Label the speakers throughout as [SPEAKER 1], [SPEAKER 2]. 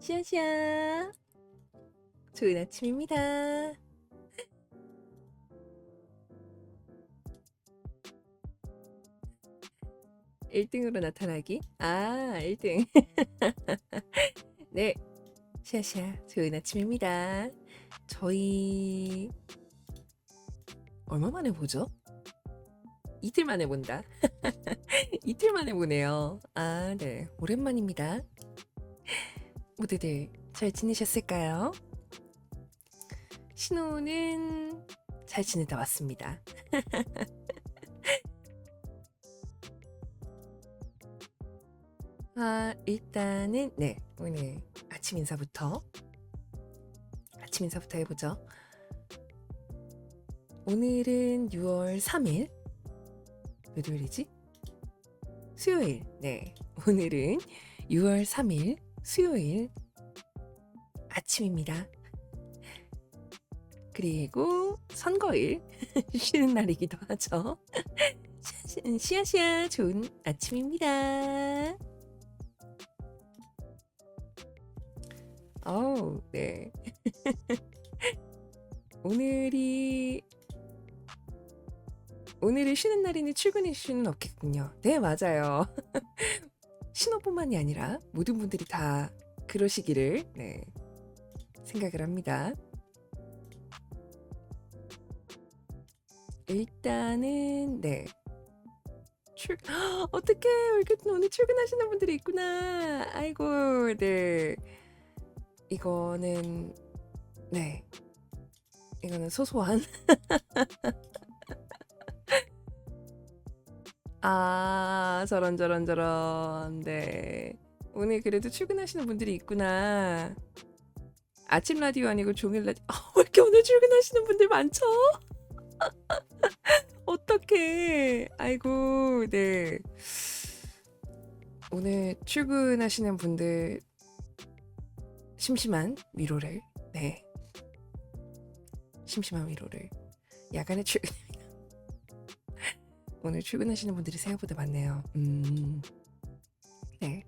[SPEAKER 1] 샤샤 좋은 아침입니다. 1등으로 나타나기? 아, 1등. 네, 샤샤 좋은 아침입니다. 저희 얼마 만에 보죠? 이틀 만에 본다. 이틀 만에 보네요. 아, 네, 오랜만입니다. 모두들 잘 지내셨을까요? 신호는 잘 지내다 왔습니다. 일단은 네, 오늘 아침 인사부터 해보죠. 오늘은 6월 3일 몇 요일이지? 수요일. 네, 오늘은 6월 3일 수요일 아침입니다. 그리고 선거일 쉬는 날이기도 하죠. 시아시아 좋은 아침입니다. 네. 오늘이 쉬는 날이니 출근일 수는 없겠군요. 네, 맞아요. 신호뿐만이 아니라 모든 분들이 다 그러시기를 네, 생각을 합니다. 일단은 네. 어떡해, 오늘 출근하시는 분들이 있구나. 아이고, 네. 이거는 소소한 저런 네, 오늘 그래도 출근하시는 분들이 있구나. 아침 라디오 아니고 종일 라디오. 왜 이렇게 오늘 출근하시는 분들 많죠? 어떡해. 아이고, 네, 오늘 출근하시는 분들 심심한 위로를 야간에 출근입니다. 오늘 출근하시는 분들이 생각보다 많네요. 네.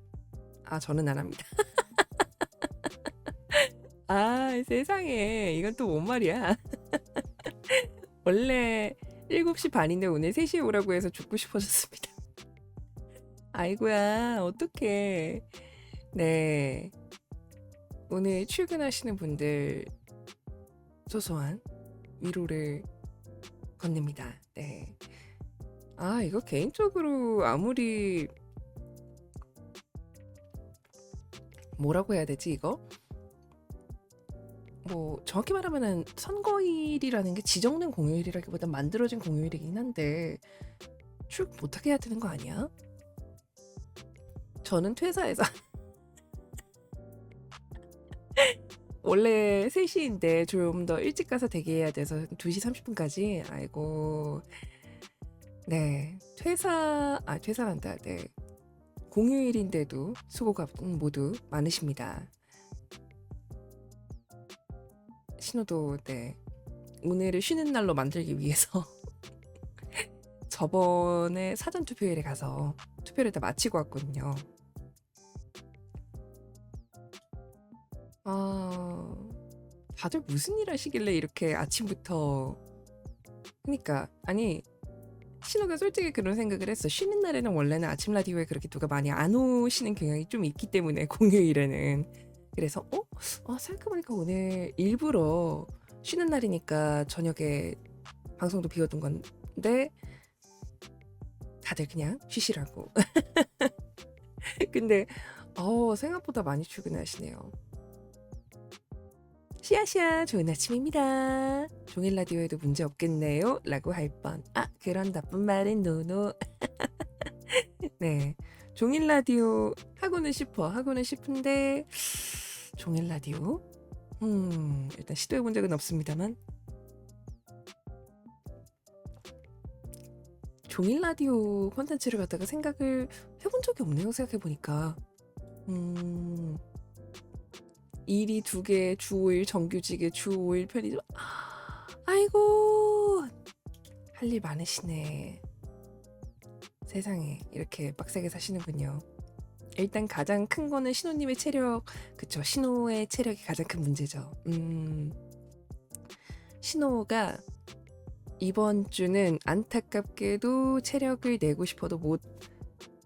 [SPEAKER 1] 저는 안 합니다. 세상에, 이건 또 뭔 말이야. 원래 7시 반인데 오늘 3시에 오라고 해서 죽고 싶어졌습니다. 아이고야, 어떡해. 네, 오늘 출근하시는 분들 소소한 위로를 건넵니다. 네. 이거 개인적으로 아무리 뭐라고 해야 되지, 이거? 뭐 정확히 말하면은 선거일이라는 게 지정된 공휴일이라기보다 만들어진 공휴일이긴 한데 출근 못하게 해야 되는 거 아니야? 저는 퇴사해서 원래 3시인데 좀 더 일찍 가서 대기해야 돼서 2시 30분까지. 아이고, 네, 퇴사한다. 네, 공휴일인데도 수고가 모두 많으십니다. 신호도 네, 오늘을 쉬는 날로 만들기 위해서 저번에 사전 투표일에 가서 투표를 다 마치고 왔거든요. 다들 무슨 일 하시길래 이렇게 아침부터. 그러니까 아니, 신호가 솔직히 그런 생각을 했어. 쉬는 날에는 원래는 아침 라디오에 그렇게 누가 많이 안 오시는 경향이 좀 있기 때문에 공휴일에는. 그래서 생각해보니까 오늘 일부러 쉬는 날이니까 저녁에 방송도 비워둔 건데 다들 그냥 쉬시라고. 근데 생각보다 많이 출근하시네요. 시아시아 좋은 아침입니다. 종일 라디오에도 문제 없겠네요 라고 할 뻔. 그런 나쁜 말은 노노. 네, 종일 라디오 하고는 싶은데 종일 라디오 일단 시도해본 적은 없습니다만 종일 라디오 콘텐츠를 갖다가 생각을 해본 적이 없네요. 생각해보니까 일이 2개, 주 5일 정규직에 주 5일 편의점. 아이고, 할 일 많으시네. 세상에, 이렇게 빡세게 사시는군요. 일단 가장 큰 거는 신호님의 체력, 그쵸. 신호의 체력이 가장 큰 문제죠. 신호가 이번 주는 안타깝게도 체력을 내고 싶어도 못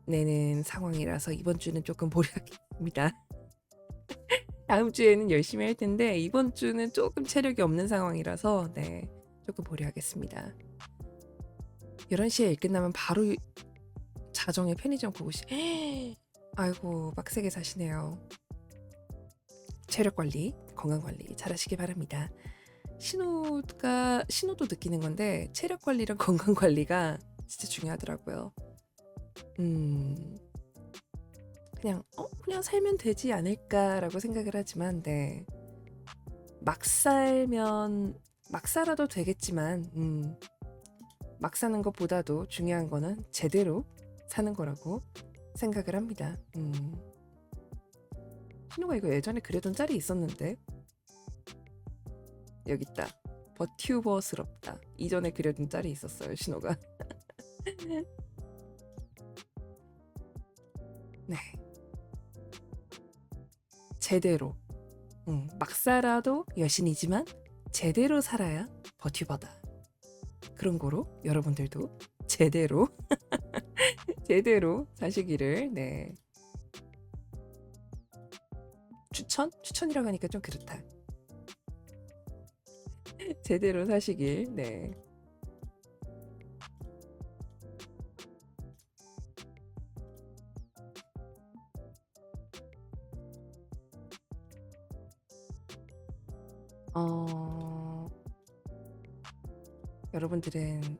[SPEAKER 1] 내는 상황이라서 이번 주는 조금 보류하겠습니다. 다음 주에는 열심히 할 텐데 이번 주는 조금 체력이 없는 상황이라서 네, 조금 보류하겠습니다. 11시에 일 끝나면 바로 자정에 편의점 보고 아이고 빡세게 사시네요. 체력 관리, 건강 관리 잘하시길 바랍니다. 신호도 느끼는 건데 체력 관리랑 건강 관리가 진짜 중요하더라고요. 그냥 살면 되지 않을까라고 생각을 하지만 네. 막 살아도 되겠지만 막 사는 것보다도 중요한 거는 제대로 사는 거라고 생각을 합니다. 신호가 이거 예전에 그려둔 짤이 있었는데 여기 있다. 버튜버스럽다. 이전에 그려둔 짤이 있었어요. 신호가. 네. 제대로. 막 살아도 여신이지만 제대로 살아야 버튜버다. 그런 거로 여러분들도 제대로 사시기를 네. 추천이라고 하니까 좀 그렇다. 제대로 사시길 네. 여러분들은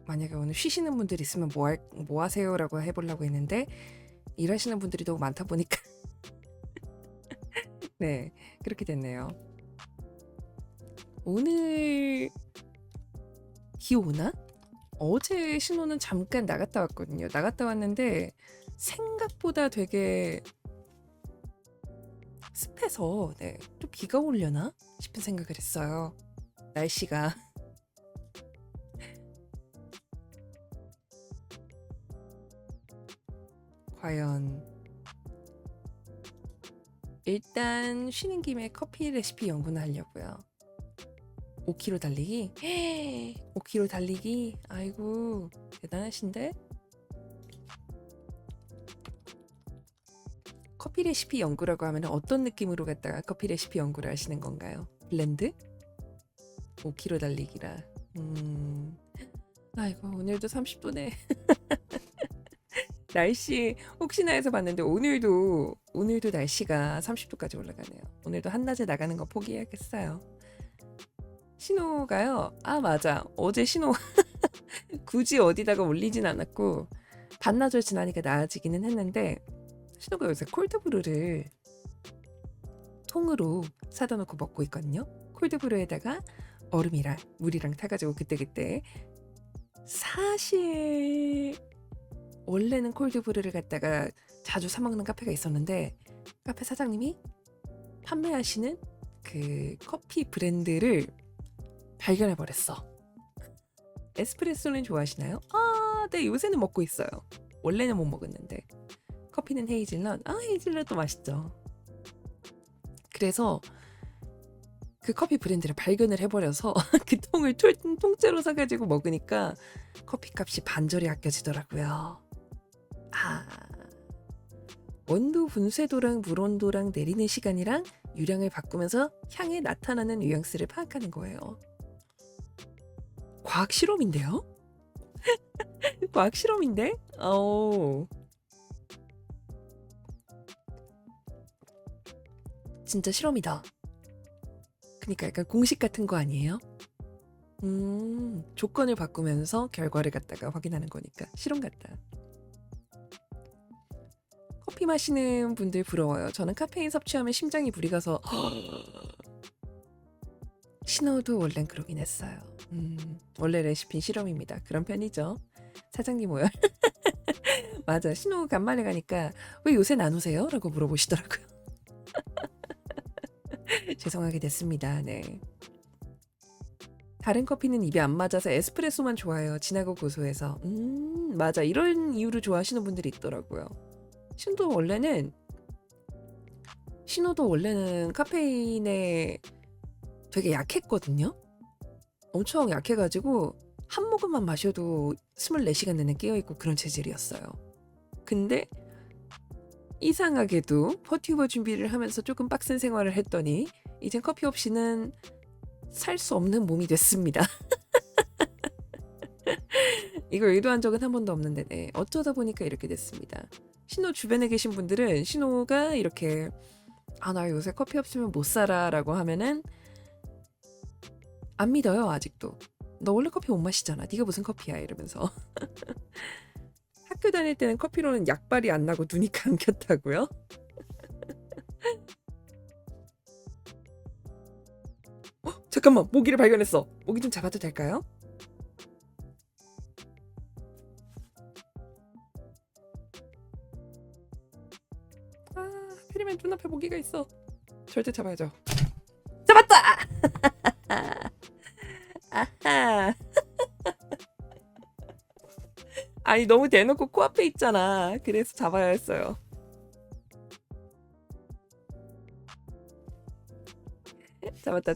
[SPEAKER 1] 만약에 오늘 쉬시는 분들 있으면 뭐 하세요라고 해보려고 했는데 일하시는 분들이 너무 많다 보니까 네 그렇게 됐네요. 오늘 비 오나? 어제 신호는 잠깐 나갔다 왔거든요. 나갔다 왔는데 생각보다 되게 습해서 네, 또 비가 오려나 싶은 생각을 했어요. 날씨가 과연 일단 쉬는 김에 커피 레시피 연구는 하려고요. 5km 달리기? 5km 달리기? 아이고 대단하신데? 커피 레시피 연구라고 하면 어떤 느낌으로 갖다가 커피 레시피 연구를 하시는 건가요? 블렌드? 5km 달리기라. 아이고 오늘도 30도네. 날씨 혹시나 해서 봤는데 오늘도 날씨가 30도까지 올라가네요. 오늘도 한낮에 나가는 거 포기해야겠어요. 신호가요. 아 맞아. 어제 신호 굳이 어디다가 올리진 않았고 반나절 지나니까 나아지기는 했는데 신호가 요새 콜드브루를 통으로 사다 놓고 먹고 있거든요. 콜드브루에다가 얼음이랑 물이랑 타가지고 그때그때 사실 원래는 콜드브루를 갖다가 자주 사 먹는 카페가 있었는데 카페 사장님이 판매하시는 그 커피 브랜드를 발견해 버렸어. 에스프레소는 좋아하시나요? 아, 네 요새는 먹고 있어요. 원래는 못 먹었는데 커피는 헤이즐넛. 아 헤이즐넛도 맛있죠. 그래서 그 커피 브랜드를 발견을 해버려서 그 통을 통째로 사가지고 먹으니까 커피값이 반절이 아껴지더라고요. 원두 분쇄도랑 물온도랑 내리는 시간이랑 유량을 바꾸면서 향에 나타나는 뉘앙스를 파악하는 거예요. 과학 실험인데요? 과학 실험인데? 진짜 실험이다. 그러니까 약간 공식 같은 거 아니에요? 조건을 바꾸면서 결과를 갖다가 확인하는 거니까 실험 같다. 커피 마시는 분들 부러워요. 저는 카페인 섭취하면 심장이 무리가서 신호도 원래는 그러긴 했어요. 원래 레시피 실험입니다. 그런 편이죠. 사장님 오열. 맞아. 신호 간만에 가니까 왜 요새 안 오세요? 라고 물어보시더라고요. 죄송하게 됐습니다. 네. 다른 커피는 입에 안 맞아서 에스프레소만 좋아해요. 진하고 고소해서. 맞아. 이런 이유로 좋아하시는 분들이 있더라고요. 신호도 원래는 카페인에 되게 약했거든요. 엄청 약해가지고 한 모금만 마셔도 24시간 내내 깨어있고 그런 체질이었어요. 근데 이상하게도 버튜버 준비를 하면서 조금 빡센 생활을 했더니 이젠 커피 없이는 살 수 없는 몸이 됐습니다. 이걸 의도한 적은 한 번도 없는데 네, 어쩌다 보니까 이렇게 됐습니다. 신호 주변에 계신 분들은 신호가 이렇게 나 요새 커피 없으면 못 살아 라고 하면은 안 믿어요. 아직도. 너 원래 커피 못 마시잖아. 네가 무슨 커피야 이러면서. 학교 다닐 때는 커피로는 약발이 안 나고 눈이 감겼다고요? 잠깐만, 모기를 발견했어. 모기 좀 잡아도 될까요? 하필이면 눈앞에 모기가 있어. 절대 잡아야죠. 잡았다! 아하. 아니 너무 대놓고 코앞에 있잖아. 그래서 잡아야 했어요. 잡았다.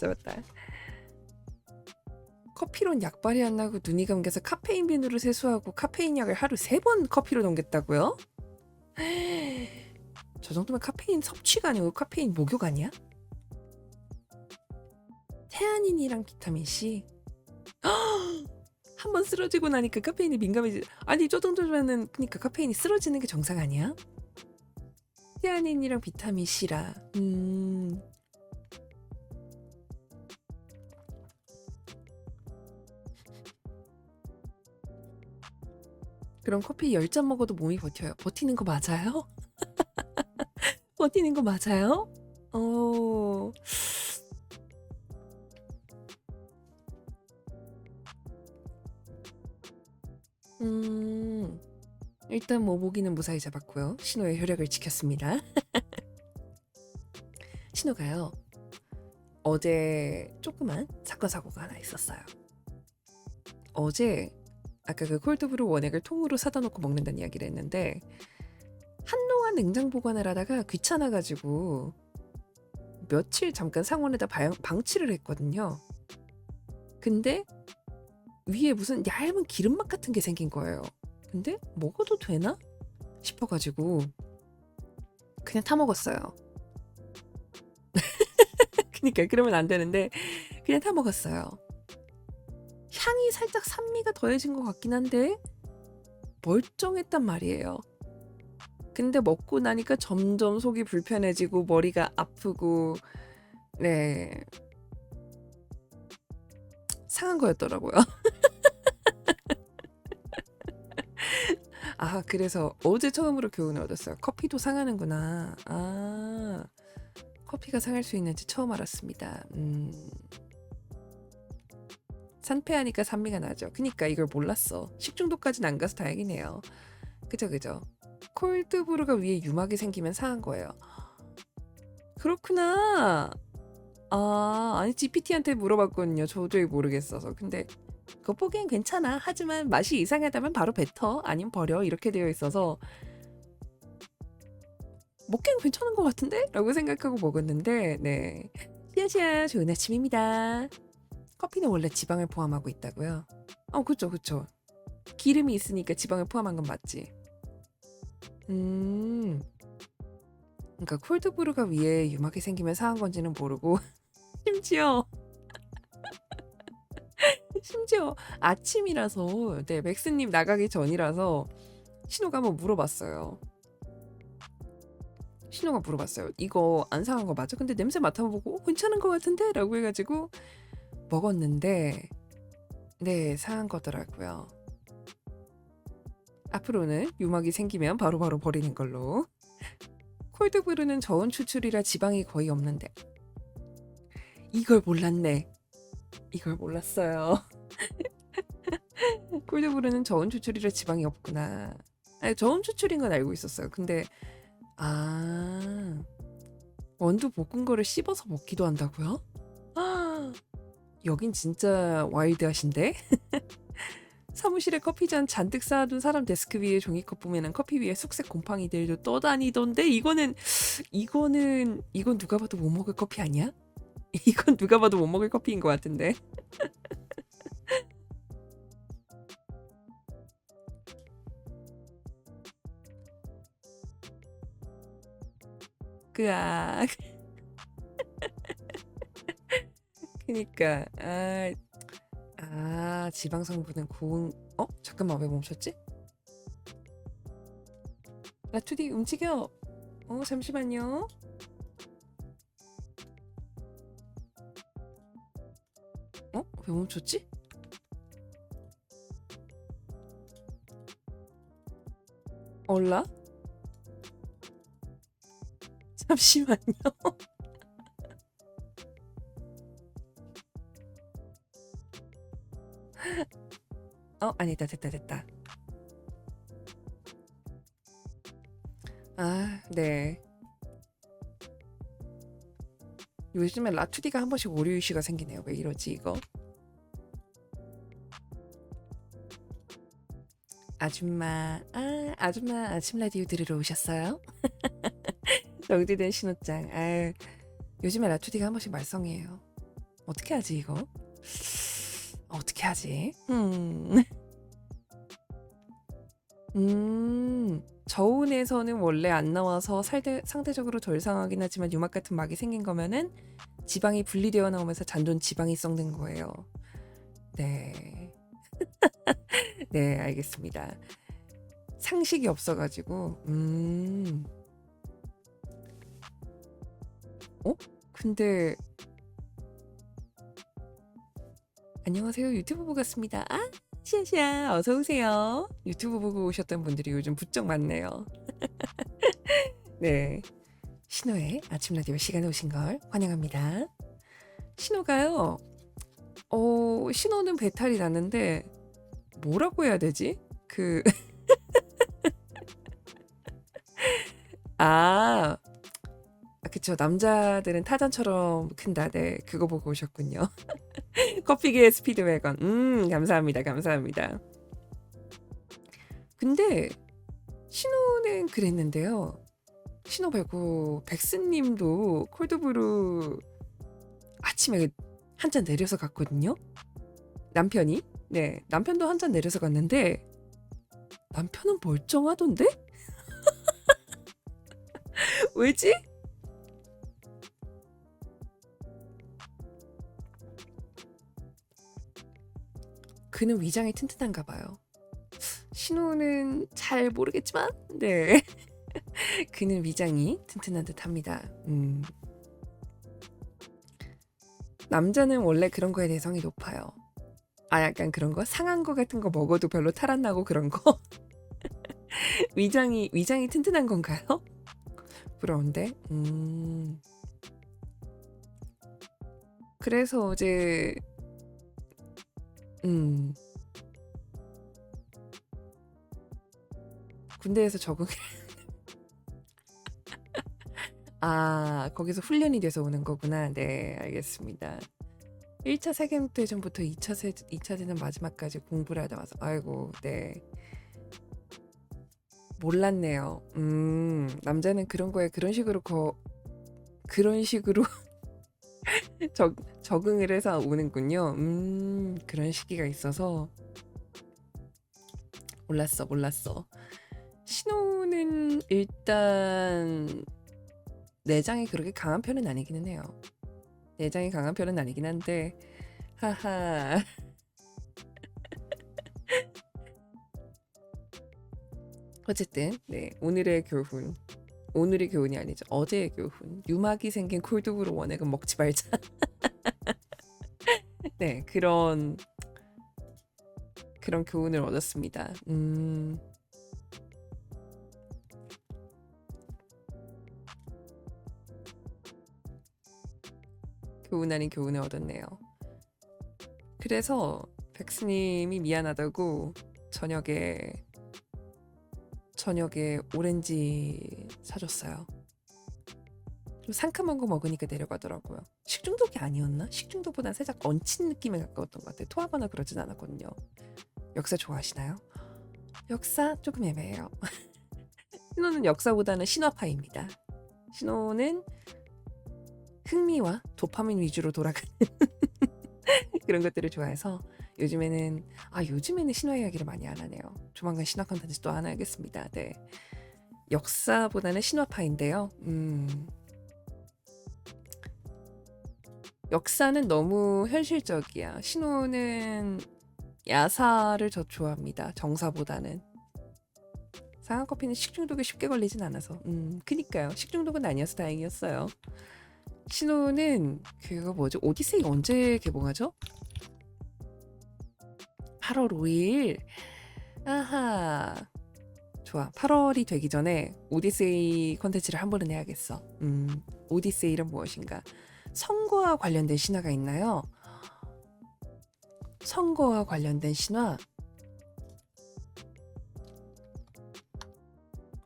[SPEAKER 1] 커피론 약발이 안 나고 눈이 감겨서 카페인 비누를 세수하고 카페인 약을 하루 3번 커피로 넘겼다고요? 저 정도면 카페인 섭취가 아니고 카페인 목욕 아니야? 태아닌이랑 비타민C 한번 쓰러지고 나니까 카페인이 민감해지. 아니 저 정도면은 그러니까 카페인이 쓰러지는 게 정상 아니야? 태아닌이랑 비타민C라. 그럼 커피 10잔 먹어도 몸이 버텨요. 버티는 거 맞아요? 버티는 거 맞아요? 일단 뭐 모기는 무사히 잡았고요. 신호의 효력을 지켰습니다. 신호가요. 어제 조그만 사건 사고가 하나 있었어요. 어제 아까 그 콜드브루 원액을 통으로 사다 놓고 먹는다는 이야기를 했는데 한동안 냉장 보관을 하다가 귀찮아가지고 며칠 잠깐 상온에다 방치를 했거든요. 근데 위에 무슨 얇은 기름막 같은 게 생긴 거예요. 근데 먹어도 되나 싶어가지고 그냥 타 먹었어요. 그러니까 그러면 안 되는데 그냥 타 먹었어요. 향이 살짝 산미가 더해진 것 같긴 한데 멀쩡했단 말이에요. 근데 먹고 나니까 점점 속이 불편해지고 머리가 아프고 네 상한 거였더라고요. 그래서 어제 처음으로 교훈을 얻었어요. 커피도 상하는구나. 커피가 상할 수 있는지 처음 알았습니다. 산패하니까 산미가 나죠. 그니까 이걸 몰랐어. 식중독까지는 안 가서 다행이네요. 그죠. 콜드브루가 위에 유막이 생기면 상한 거예요. 그렇구나. 아니 GPT한테 물어봤거든요. 도저히 모르겠어서. 근데 그거 보기엔 괜찮아. 하지만 맛이 이상하다면 바로 뱉어. 아니면 버려. 이렇게 되어 있어서 먹기엔 괜찮은 것 같은데? 라고 생각하고 먹었는데 네. 시아시아 좋은 아침입니다. 커피는 원래 지방을 포함하고 있다고요? 그쵸. 기름이 있으니까 지방을 포함한 건 맞지. 그러니까 콜드브루가 위에 유막이 생기면 상한 건지는 모르고 심지어 아침이라서 네 맥스님 나가기 전이라서 신호가 한번 물어봤어요. 이거 안 상한 거 맞아? 근데 냄새 맡아보고 괜찮은 거 같은데? 라고 해가지고 먹었는데 네 상한 거더라고요. 앞으로는 유막이 생기면 바로바로 버리는 걸로. 콜드브루는 저온 추출이라 지방이 거의 없는데 이걸 몰랐네. 이걸 몰랐어요. 콜드브루는 저온 추출이라 지방이 없구나. 저온 추출인 건 알고 있었어요. 근데 원두 볶은 거를 씹어서 먹기도 한다고요? 여긴 진짜 와일드하신데? 사무실에 커피잔 잔뜩 쌓아둔 사람 데스크 위에 종이컵 보면은 커피 위에 쑥색 곰팡이들도 떠다니던데 이건 누가 봐도 못 먹을 커피 아니야? 이건 누가 봐도 못 먹을 커피인 것 같은데. 그아. 그니까 지방 성분은 고운. 잠깐만, 왜 멈췄지? 라투디 움직여. 잠시만요. 왜 멈췄지? 얼라? 잠시만요. 아니다, 됐다. 네. 요즘에 라투디가 한 번씩 오류 이슈가 생기네요. 왜 이러지 이거? 아줌마 아침 라디오 들으러 오셨어요? 정지된 신호장. 요즘에 라투디가 한 번씩 말썽이에요. 어떻게 하지 이거? 어떻게 하지? 저온에서는 원래 안 나와서 상대적으로 덜 상하긴 하지만 유막 같은 막이 생긴 거면은 지방이 분리되어 나오면서 잔존 지방이 썩는 거예요. 네. 네, 알겠습니다. 상식이 없어가지고. 근데 안녕하세요. 유튜브 보고 왔습니다. 시아시아 어서 오세요. 유튜브 보고 오셨던 분들이 요즘 부쩍 많네요. 네, 신호의 아침 라디오 시간에 오신 걸 환영합니다. 신호가요. 신호는 배탈이 나는데 뭐라고 해야 되지? 그쵸. 남자들은 타잔처럼 큰다. 네, 그거 보고 오셨군요. 커피계의 스피드웨건. 감사합니다. 근데 신호는 그랬는데요. 신호 말고 백스님도 콜드브루 아침에 한 잔 내려서 갔거든요. 남편이. 네, 남편도 한 잔 내려서 갔는데 남편은 멀쩡하던데? 왜지? 그는 위장이 튼튼한가 봐요. 신호는 잘 모르겠지만 네. 그는 위장이 튼튼한 듯합니다. 남자는 원래 그런 거에 대성이 높아요. 약간 그런 거? 상한 거 같은 거 먹어도 별로 탈 안 나고 그런 거? 위장이 튼튼한 건가요? 부러운데. 그래서 어제 군대에서 적응. 거기서 훈련이 돼서 오는 거구나. 네, 알겠습니다. 1차 세계대전부터 2차 대전 마지막까지 공부를 하다 와서 아이고, 네. 몰랐네요. 남자는 그런 거에 그런 식으로 적응을 해서 오는군요. 그런 시기가 있어서 몰랐어. 신호는 일단 내장이 그렇게 강한 편은 아니기는 해요. 내장이 강한 편은 아니긴 한데 하하. 어쨌든 네, 오늘의 교훈이 아니죠. 어제의 교훈. 유막이 생긴 콜드브루 원액은 먹지 말자. 네, 그런 교훈을 얻었습니다. 교훈 아닌 교훈을 얻었네요. 그래서 백스님이 미안하다고 저녁에 오렌지 사줬어요. 좀 상큼한 거 먹으니까 내려가더라고요. 식중독이 아니었나? 식중독보단 살짝 얹힌 느낌에 가까웠던 것 같아요. 토하거나 그러진 않았거든요. 역사 좋아하시나요? 역사 조금 애매해요. 신호는 역사보다는 신화파입니다. 신호는 흥미와 도파민 위주로 돌아가는 그런 것들을 좋아해서 요즘에는 신화 이야기를 많이 안 하네요. 조만간 신화 컨텐츠 또 하나 하겠습니다. 네. 역사보다는 신화파인데요. 역사는 너무 현실적이야. 신호는 야사를 더 좋아합니다. 정사보다는. 상한커피는 식중독에 쉽게 걸리진 않아서. 그니까요. 식중독은 아니어서 다행이었어요. 신호는 그거 뭐죠? 오디세이 언제 개봉하죠? 8월 5일. 아하. 좋아. 8월이 되기 전에 오디세이 컨텐츠를 한 번은 해야겠어. 오디세이는 무엇인가? 선거와 관련된 신화가 있나요? 선거와 관련된 신화?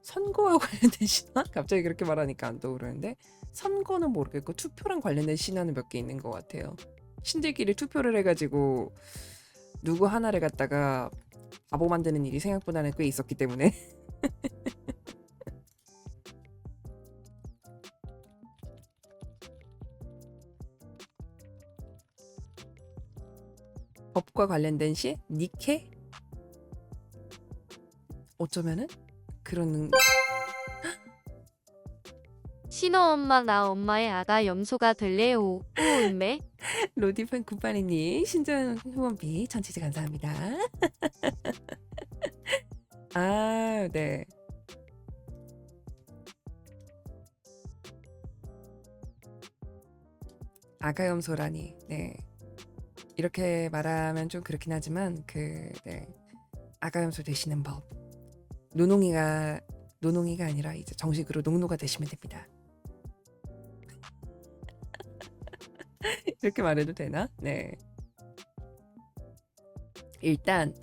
[SPEAKER 1] 선거와 관련된 신화? 갑자기 그렇게 말하니까 안 떠오르는데 선거는 모르겠고 투표랑 관련된 신화는 몇 개 있는 것 같아요. 신들끼리 투표를 해가지고 누구 하나를 갖다가 바보 만드는 일이 생각보다는 꽤 있었기 때문에 법과 관련된 시? 니케? 어쩌면은 그런
[SPEAKER 2] 신호 엄마 나 엄마의 아가 염소가 될래요. 우음매.
[SPEAKER 1] 로디판 굿바니님 신전 후원비 전체제 감사합니다. 아, 네. 아가염소라니. 네. 이렇게 말하면 좀 그렇긴 하지만 네. 아가염소 되시는 법. 노농이가 아니라 이제 정식으로 농노가 되시면 됩니다. 이렇게 말해도 되나? 네. 일단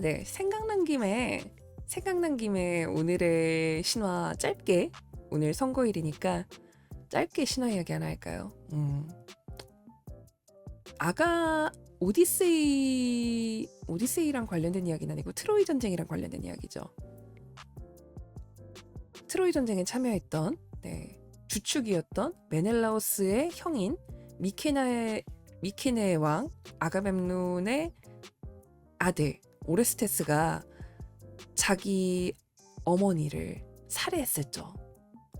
[SPEAKER 1] 네. 생각난 김에 오늘의 신화 짧게 오늘 선거일이니까 짧게 신화 이야기 하나 할까요? 아가 오디세이랑 관련된 이야기는 아니고 트로이 전쟁이랑 관련된 이야기죠. 트로이 전쟁에 참여했던 주축이었던 메넬라오스의 형인 미케네의 왕 아가멤논의 아들 오레스테스가 자기 어머니를 살해했었죠.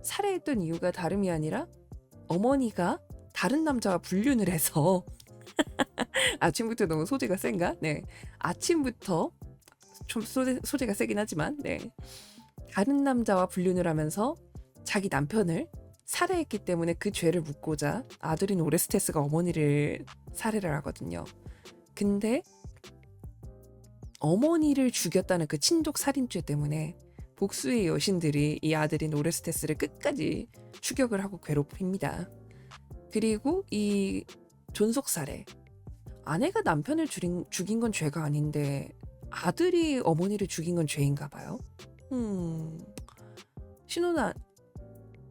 [SPEAKER 1] 살해했던 이유가 다름이 아니라 어머니가 다른 남자와 불륜을 해서 아침부터 너무 소재가 센가? 네. 아침부터 좀 소재가 세긴 하지만 다른 남자와 불륜을 하면서 자기 남편을 살해했기 때문에 그 죄를 묻고자 아들인 오레스테스가 어머니를 살해를 하거든요. 근데 어머니를 죽였다는 그 친족 살인죄 때문에 복수의 여신들이 이 아들인 오레스테스를 끝까지 추격을 하고 괴롭힙니다. 그리고 이 존속살해, 아내가 남편을 죽인 건 죄가 아닌데 아들이 어머니를 죽인 건 죄인가 봐요.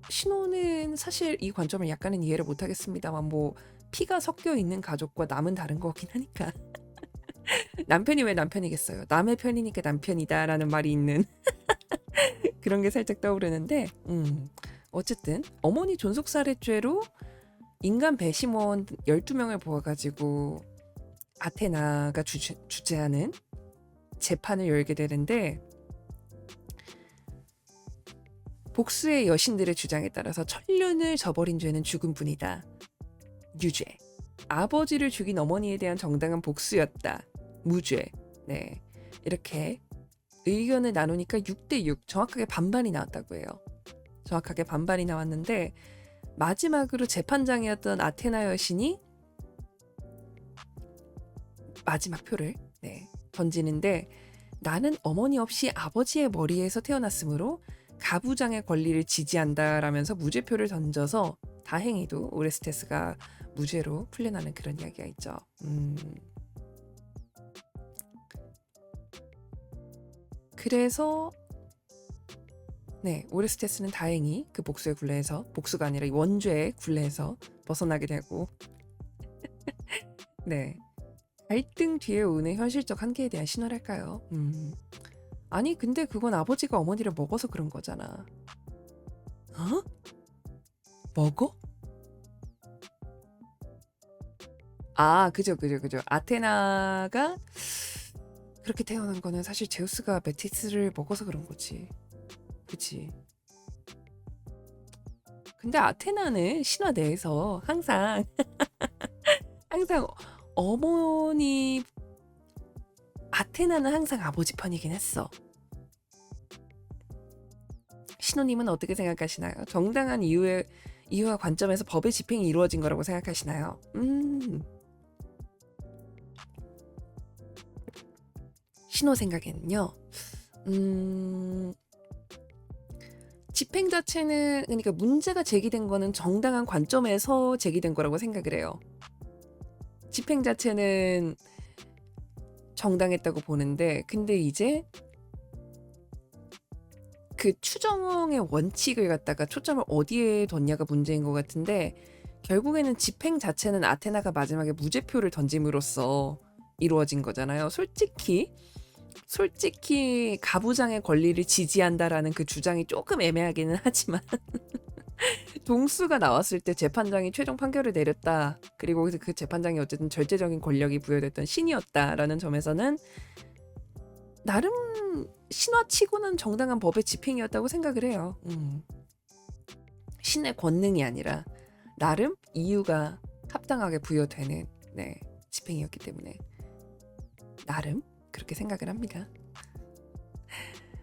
[SPEAKER 1] 신호는 사실 이 관점을 약간은 이해를 못하겠습니다만 뭐 피가 섞여 있는 가족과 남은 다른 거긴 하니까 남편이 왜 남편이겠어요. 남의 편이니까 남편이다라는 말이 있는 그런 게 살짝 떠오르는데 어쨌든 어머니 존속살해죄로 인간 배심원 12명을 모아가지고 아테나가 주재하는 재판을 열게 되는데 복수의 여신들의 주장에 따라서 천륜을 저버린 죄는 죽은 뿐이다. 유죄. 아버지를 죽인 어머니에 대한 정당한 복수였다. 무죄. 네. 이렇게 의견을 나누니까 6대6 정확하게 반반이 나왔다고 해요. 정확하게 반반이 나왔는데 마지막으로 재판장이었던 아테나 여신이 마지막 표를 던지는데 나는 어머니 없이 아버지의 머리에서 태어났으므로 가부장의 권리를 지지한다라면서 무죄표를 던져서 다행히도 오레스테스가 무죄로 풀려나는 그런 이야기가 있죠. 그래서 오레스테스는 다행히 그 복수의 굴레에서, 복수가 아니라 이 원죄의 굴레에서 벗어나게 되고 갈등 뒤에 오는 현실적 한계에 대한 신호랄까요? 아니 근데 그건 아버지가 어머니를 먹어서 그런 거잖아. 어? 먹어? 아, 그죠. 아테나가 그렇게 태어난 거는 사실 제우스가 메티스를 먹어서 그런 거지. 그치. 근데 아테나는 신화 내에서 항상 어머니, 아테나는 항상 아버지 편이긴 했어. 신호님은 어떻게 생각하시나요? 정당한 이유와 관점에서 법의 집행이 이루어진 거라고 생각하시나요? 신호 생각에는요. 집행 자체는 그러니까 문제가 제기된 거는 정당한 관점에서 제기된 거라고 생각을 해요. 집행 자체는 정당했다고 보는데 근데 이제 그 추정의 원칙을 갖다가 초점을 어디에 뒀냐가 문제인 것 같은데 결국에는 집행 자체는 아테나가 마지막에 무죄표를 던짐으로써 이루어진 거잖아요. 솔직히 가부장의 권리를 지지한다라는 그 주장이 조금 애매하기는 하지만 동수가 나왔을 때 재판장이 최종 판결을 내렸다. 그리고 그 재판장이 어쨌든 절대적인 권력이 부여됐던 신이었다라는 점에서는 나름 신화치고는 정당한 법의 집행이었다고 생각을 해요. 신의 권능이 아니라 나름 이유가 합당하게 부여되는 집행이었기 때문에 나름 그렇게 생각을 합니다.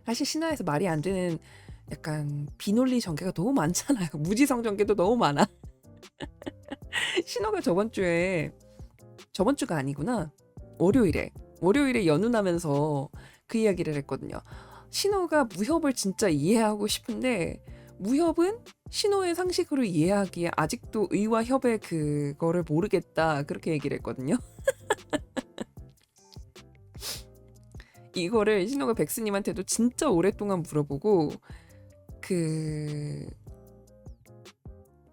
[SPEAKER 1] 사실 신화에서 말이 안 되는 약간 비논리 전개가 너무 많잖아요. 무지성 전개도 너무 많아. 신화가 저번 주가 아니구나. 월요일에 연운하면서 그 이야기를 했거든요. 신호가 무협을 진짜 이해하고 싶은데 무협은 신호의 상식으로 이해하기에 아직도 의와 협의 그거를 모르겠다 그렇게 얘기를 했거든요. 이거를 신호가 백스님한테도 진짜 오랫동안 물어보고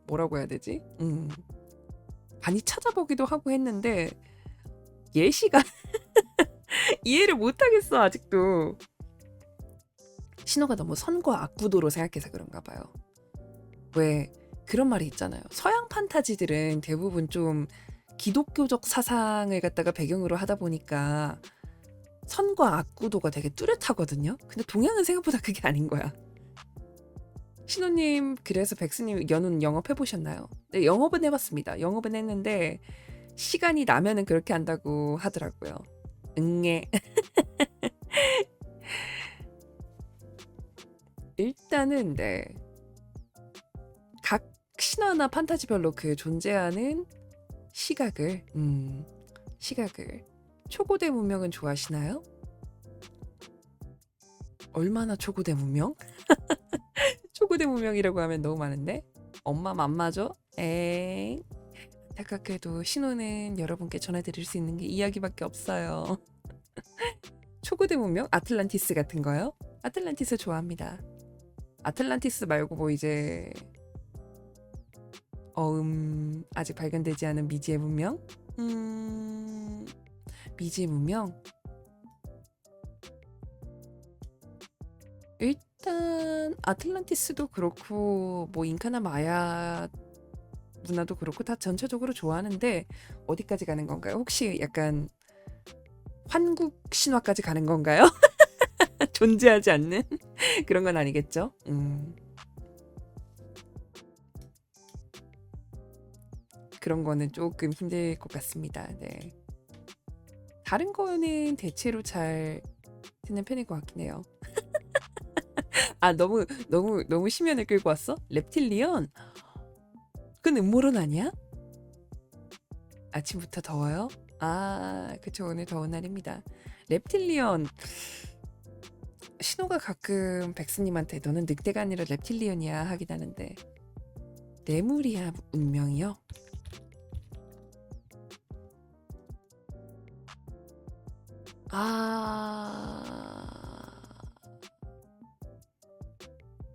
[SPEAKER 1] 뭐라고 해야 되지? 많이 찾아보기도 하고 했는데 예시가 이해를 못하겠어 아직도. 신호가 너무 선과 악구도로 생각해서 그런가 봐요. 왜 그런 말이 있잖아요. 서양 판타지들은 대부분 좀 기독교적 사상을 갖다가 배경으로 하다 보니까 선과 악구도가 되게 뚜렷하거든요. 근데 동양은 생각보다 그게 아닌 거야. 신호님 그래서 백스님 연운 영업해보셨나요? 네, 영업은 해봤습니다. 영업은 했는데 시간이 나면은 그렇게 한다고 하더라고요. 응애. 일단은 각 신화나 판타지별로 그 존재하는 시각을 초고대 문명은 좋아하시나요? 얼마나 초고대 문명? 초고대 문명이라고 하면 너무 많은데 엄마 맘마죠? 에잉. 안타깝게도 신호는 여러분께 전해드릴 수 있는 게 이야기밖에 없어요. 초고대 문명? 아틀란티스 같은 거요? 아틀란티스 좋아합니다. 아틀란티스 말고 뭐 이제 아직 발견되지 않은 미지의 문명? 미지의 문명? 일단 아틀란티스도 그렇고 뭐 잉카나 마야 문화도 그렇고 다 전체적으로 좋아하는데 어디까지 가는 건가요? 혹시 약간 환국 신화까지 가는 건가요? 존재하지 않는 그런 건 아니겠죠? 그런 거는 조금 힘들 것 같습니다. 네. 다른 거는 대체로 잘 듣는 편인 것 같긴 해요. 아 너무 심연을 끌고 왔어? reptilian? 그건 음모론 아니야? 아침부터 더워요? 아 그쵸 오늘 더운 날입니다. reptilian 신호가 가끔 백스님한테 너는 늑대가 아니라 reptilian이야 하긴 하는데 레무리아 운명이요?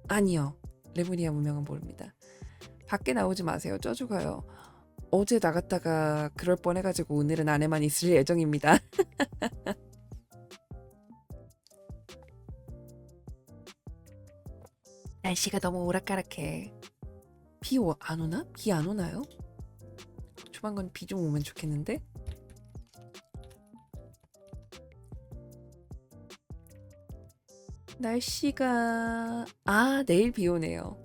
[SPEAKER 1] 아니요. 레무리아 문명은 모릅니다. 밖에 나오지 마세요. 쪄 죽어요. 어제 나갔다가 그럴 뻔해가지고 오늘은 안에만 있을 예정입니다. 날씨가 너무 오락가락해. 안 오나? 비 안 오나요? 조만간 비 좀 오면 좋겠는데? 날씨가 내일 비 오네요.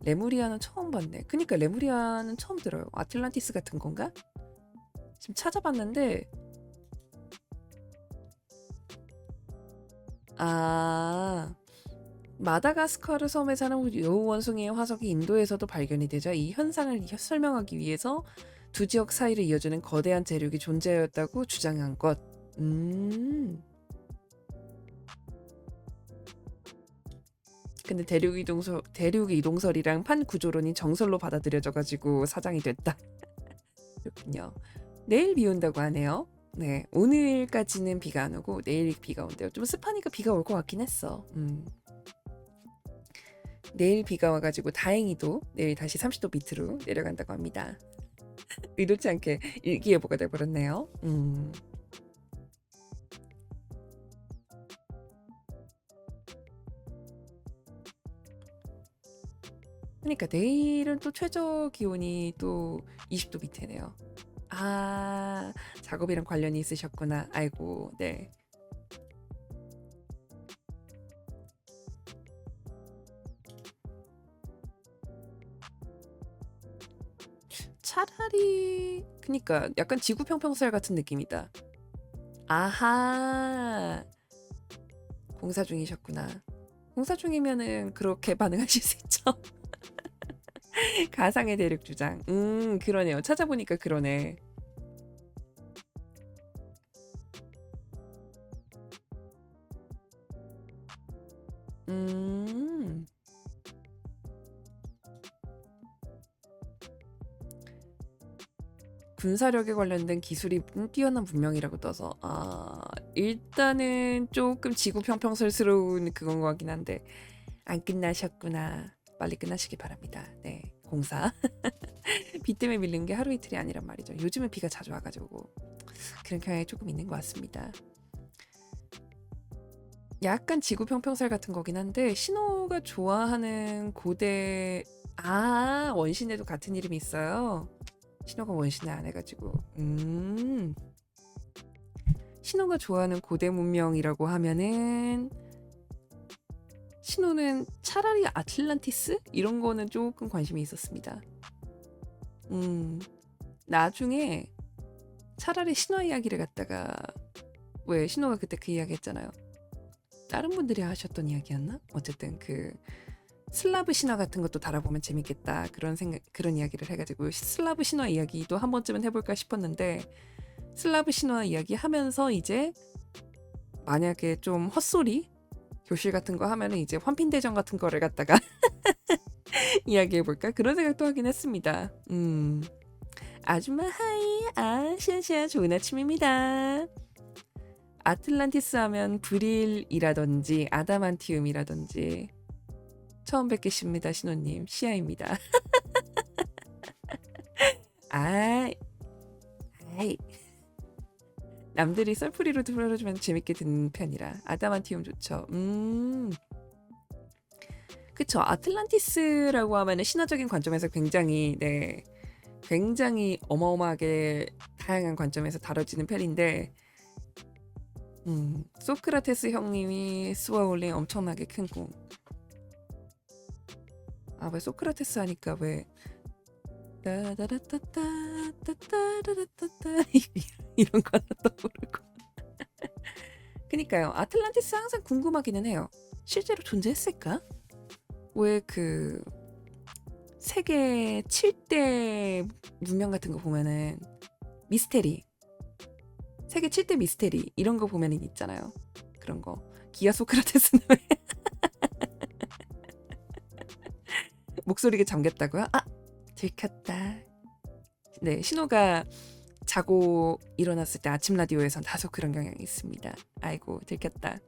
[SPEAKER 1] 레무리아는 처음 봤네. 그니까 레무리아는 처음 들어요. 아틀란티스 같은 건가? 지금 찾아봤는데 마다가스카르 섬에 사는 여우 원숭이의 화석이 인도에서도 발견이 되자 이 현상을 설명하기 위해서 두 지역 사이를 이어주는 거대한 대륙이 존재하였다고 주장한 것. 근데 대륙 이동설이랑 판 구조론이 정설로 받아들여져가지고 사장이 됐다. 그렇군요. 내일 비 온다고 하네요. 네, 오늘까지는 비가 안 오고 내일 비가 온대요. 좀 습하니까 비가 올 것 같긴 했어. 내일 비가 와가지고 다행히도 내일 다시 30도 밑으로 내려간다고 합니다. 의도치 않게 일기예보가 돼버렸네요. 그러니까 내일은 또 최저 기온이 또 20도 밑에네요. 작업이랑 관련이 있으셨구나. 아이고, 네. 차라리 그니까 약간 지구 평평설 같은 느낌이다. 아하. 공사 중이셨구나. 공사 중이면은 그렇게 반응하실 수 있죠. 가상의 대륙 주장. 그러네요. 찾아보니까 그러네. 음. 군사력에 관련된 기술이 뛰어난 문명이라고 떠서 일단은 조금 지구 평평설스러운 그건 것 같긴 한데 안 끝나셨구나. 빨리 끝나시기 바랍니다. 네, 공사. 비 때문에 밀린 게 하루 이틀이 아니란 말이죠. 요즘은 비가 자주 와가지고 그런 경향이 조금 있는 것 같습니다. 약간 지구 평평설 같은 거긴 한데 신호가 좋아하는 고대 원신에도 같은 이름이 있어요. 신호가 원신을 안 해가지고 신호가 좋아하는 고대 문명이라고 하면은 신호는 차라리 아틀란티스? 이런 거는 조금 관심이 있었습니다. 나중에 차라리 신화 이야기를 갖다가 왜 신호가 그때 그 이야기 했잖아요. 다른 분들이 하셨던 이야기였나? 어쨌든 그 슬라브 신화 같은 것도 달아보면 재밌겠다 그런 이야기를 해가지고 슬라브 신화 이야기도 한 번쯤은 해볼까 싶었는데 슬라브 신화 이야기 하면서 이제 만약에 좀 헛소리 교실 같은 거 하면은 이제 환핀대전 같은 거를 갖다가 이야기해볼까 그런 생각도 하긴 했습니다. 아줌마 하이 시아시아 좋은 아침입니다. 아틀란티스 하면 브릴이라든지 아다만티움이라든지 처음 뵙겠습니다. 신호님 시아입니다. 아이 남들이 썰풀이로 들어주면 재밌게 듣는 편이라 아다만티움 좋죠. 그쵸. 아틀란티스라고 하면은 신화적인 관점에서 굉장히 어마어마하게 다양한 관점에서 다뤄지는 편인데 소크라테스 형님이 쏘아올린 엄청나게 큰 꿈. 왜 소크라테스 하니까 왜 따다라따따 따따라따따 이런 거 하나 떠오르고 그니까요. 아틀란티스 항상 궁금하기는 해요. 실제로 존재했을까? 왜 그 세계 7대 문명 같은 거 보면은 미스테리 세계 7대 미스테리 이런 거 보면은 있잖아요. 그런 거 기아 소크라테스는 왜 목소리가 잠겼다고요? 들켰다. 네, 신호가 자고 일어났을 때 아침 라디오에선 다소 그런 경향이 있습니다. 아이고 들켰다.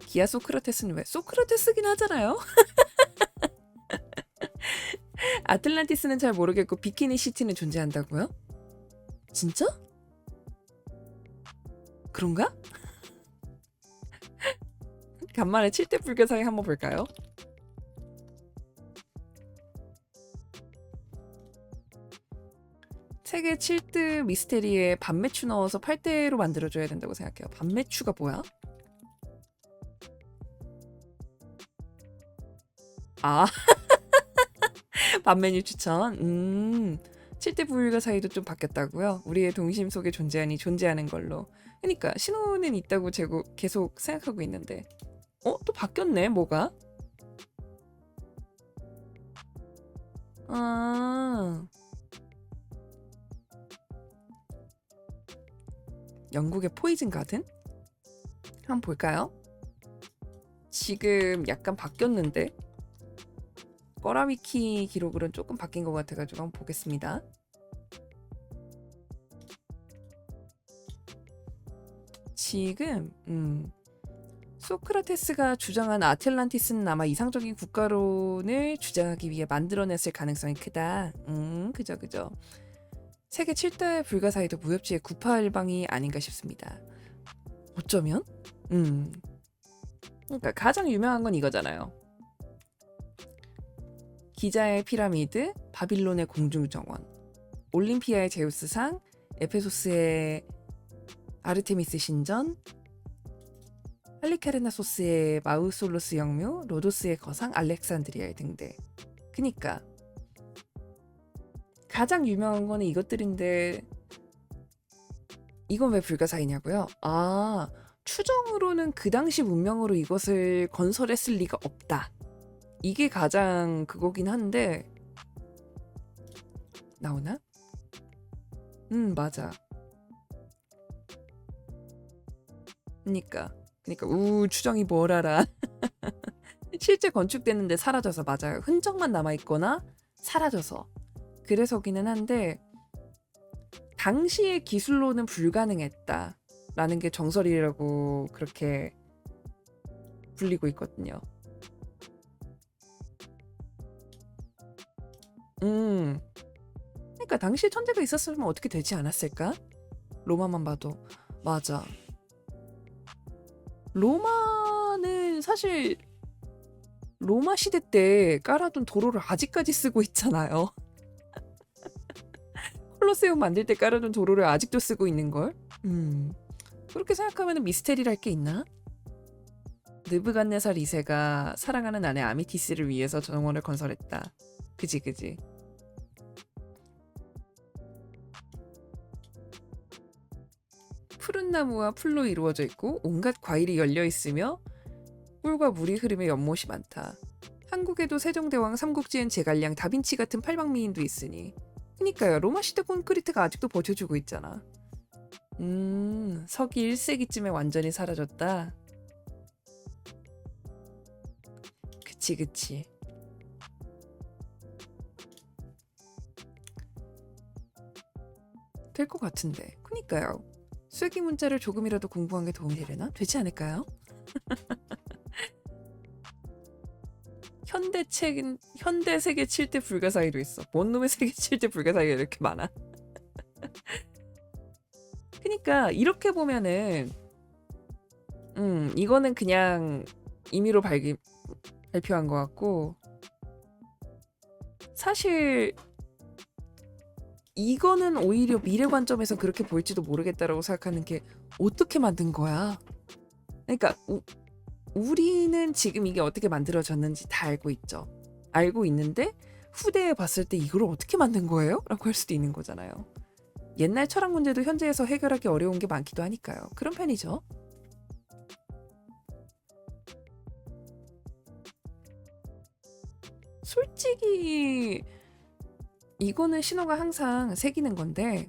[SPEAKER 1] 기아 소크라테스는 왜 소크라테스긴 하잖아요. 아틀란티스는 잘 모르겠고 비키니 시티는 존재한다고요? 진짜? 그런가? 간만에 7대 불가사의 한번 볼까요? 세계 7대 미스테리에 반매추 넣어서 8대로 만들어줘야 된다고 생각해요. 반매추가 뭐야? 아 반메뉴 추천. 7대 불가사의도 좀 바뀌었다고요? 우리의 동심 속에 존재하니 존재하는 걸로. 그러니까 신호는 있다고 제가 계속 생각하고 있는데 또 바뀌었네 뭐가? 아 영국의 포이즌 가든? 한번 볼까요? 지금 약간 바뀌었는데 꺼라위키 기록으로는 조금 바뀐 것 같아가지고 한번 보겠습니다. 지금 소크라테스가 주장한 아틀란티스는 아마 이상적인 국가론을 주장하기 위해 만들어냈을 가능성이 크다. 그죠. 세계 7대 불가사의도 무협지의 구파일방이 아닌가 싶습니다. 어쩌면? 그러니까 가장 유명한 건 이거잖아요. 기자의 피라미드, 바빌론의 공중정원, 올림피아의 제우스상, 에페소스의 아르테미스 신전, 할리카르나소스의 마우솔로스 영묘, 로도스의 거상, 알렉산드리아의 등등. 그니까 가장 유명한 거는 이것들인데 이건 왜 불가사의냐고요? 추정으로는 그 당시 문명으로 이것을 건설했을 리가 없다. 이게 가장 그거긴 한데 나오나? 맞아. 그니까 추정이 뭘 알아. 실제 건축됐는데 사라져서 맞아요. 흔적만 남아있거나 사라져서 그래서기는 한데 당시의 기술로는 불가능했다라는 게 정설이라고 그렇게 불리고 있거든요. 그러니까 당시에 천재가 있었으면 어떻게 되지 않았을까? 로마만 봐도 맞아. 로마는 사실 로마 시대 때 깔아둔 도로를 아직까지 쓰고 있잖아요. 콜로세움 만들 때 깔아둔 도로를 아직도 쓰고 있는걸? 그렇게 생각하면 미스테리랄 게 있나? 느부갓네살 2세가 사랑하는 아내 아미티스를 위해서 정원을 건설했다. 그지. 푸른 나무와 풀로 이루어져 있고 온갖 과일이 열려 있으며 꿀과 물이 흐르며 연못이 많다. 한국에도 세종대왕, 삼국지엔 제갈량, 다빈치 같은 팔방미인도 있으니. 그니까요. 로마 시대 콘크리트가 아직도 버텨주고 있잖아. 서기 1세기쯤에 완전히 사라졌다. 그치. 될 것 같은데. 그니까요. 쐐기 문자를 조금이라도 공부한 게 도움이 되려나? 되지 않을까요? 현대 세계 7대 불가사의도 있어. 뭔 놈의 세계 7대 불가사의가 이렇게 많아? 그니까 이렇게 보면은 이거는 그냥 임의로 발표한 것 같고 사실 이거는 오히려 미래 관점에서 그렇게 보일지도 모르겠다라고 생각하는 게 어떻게 만든 거야? 그러니까 우리는 지금 이게 어떻게 만들어졌는지 다 알고 있죠. 알고 있는데 후대에 봤을 때 이걸 어떻게 만든 거예요? 라고 할 수도 있는 거잖아요. 옛날 철학 문제도 현재에서 해결하기 어려운 게 많기도 하니까요. 그런 편이죠. 솔직히 이거는 신호가 항상 새기는 건데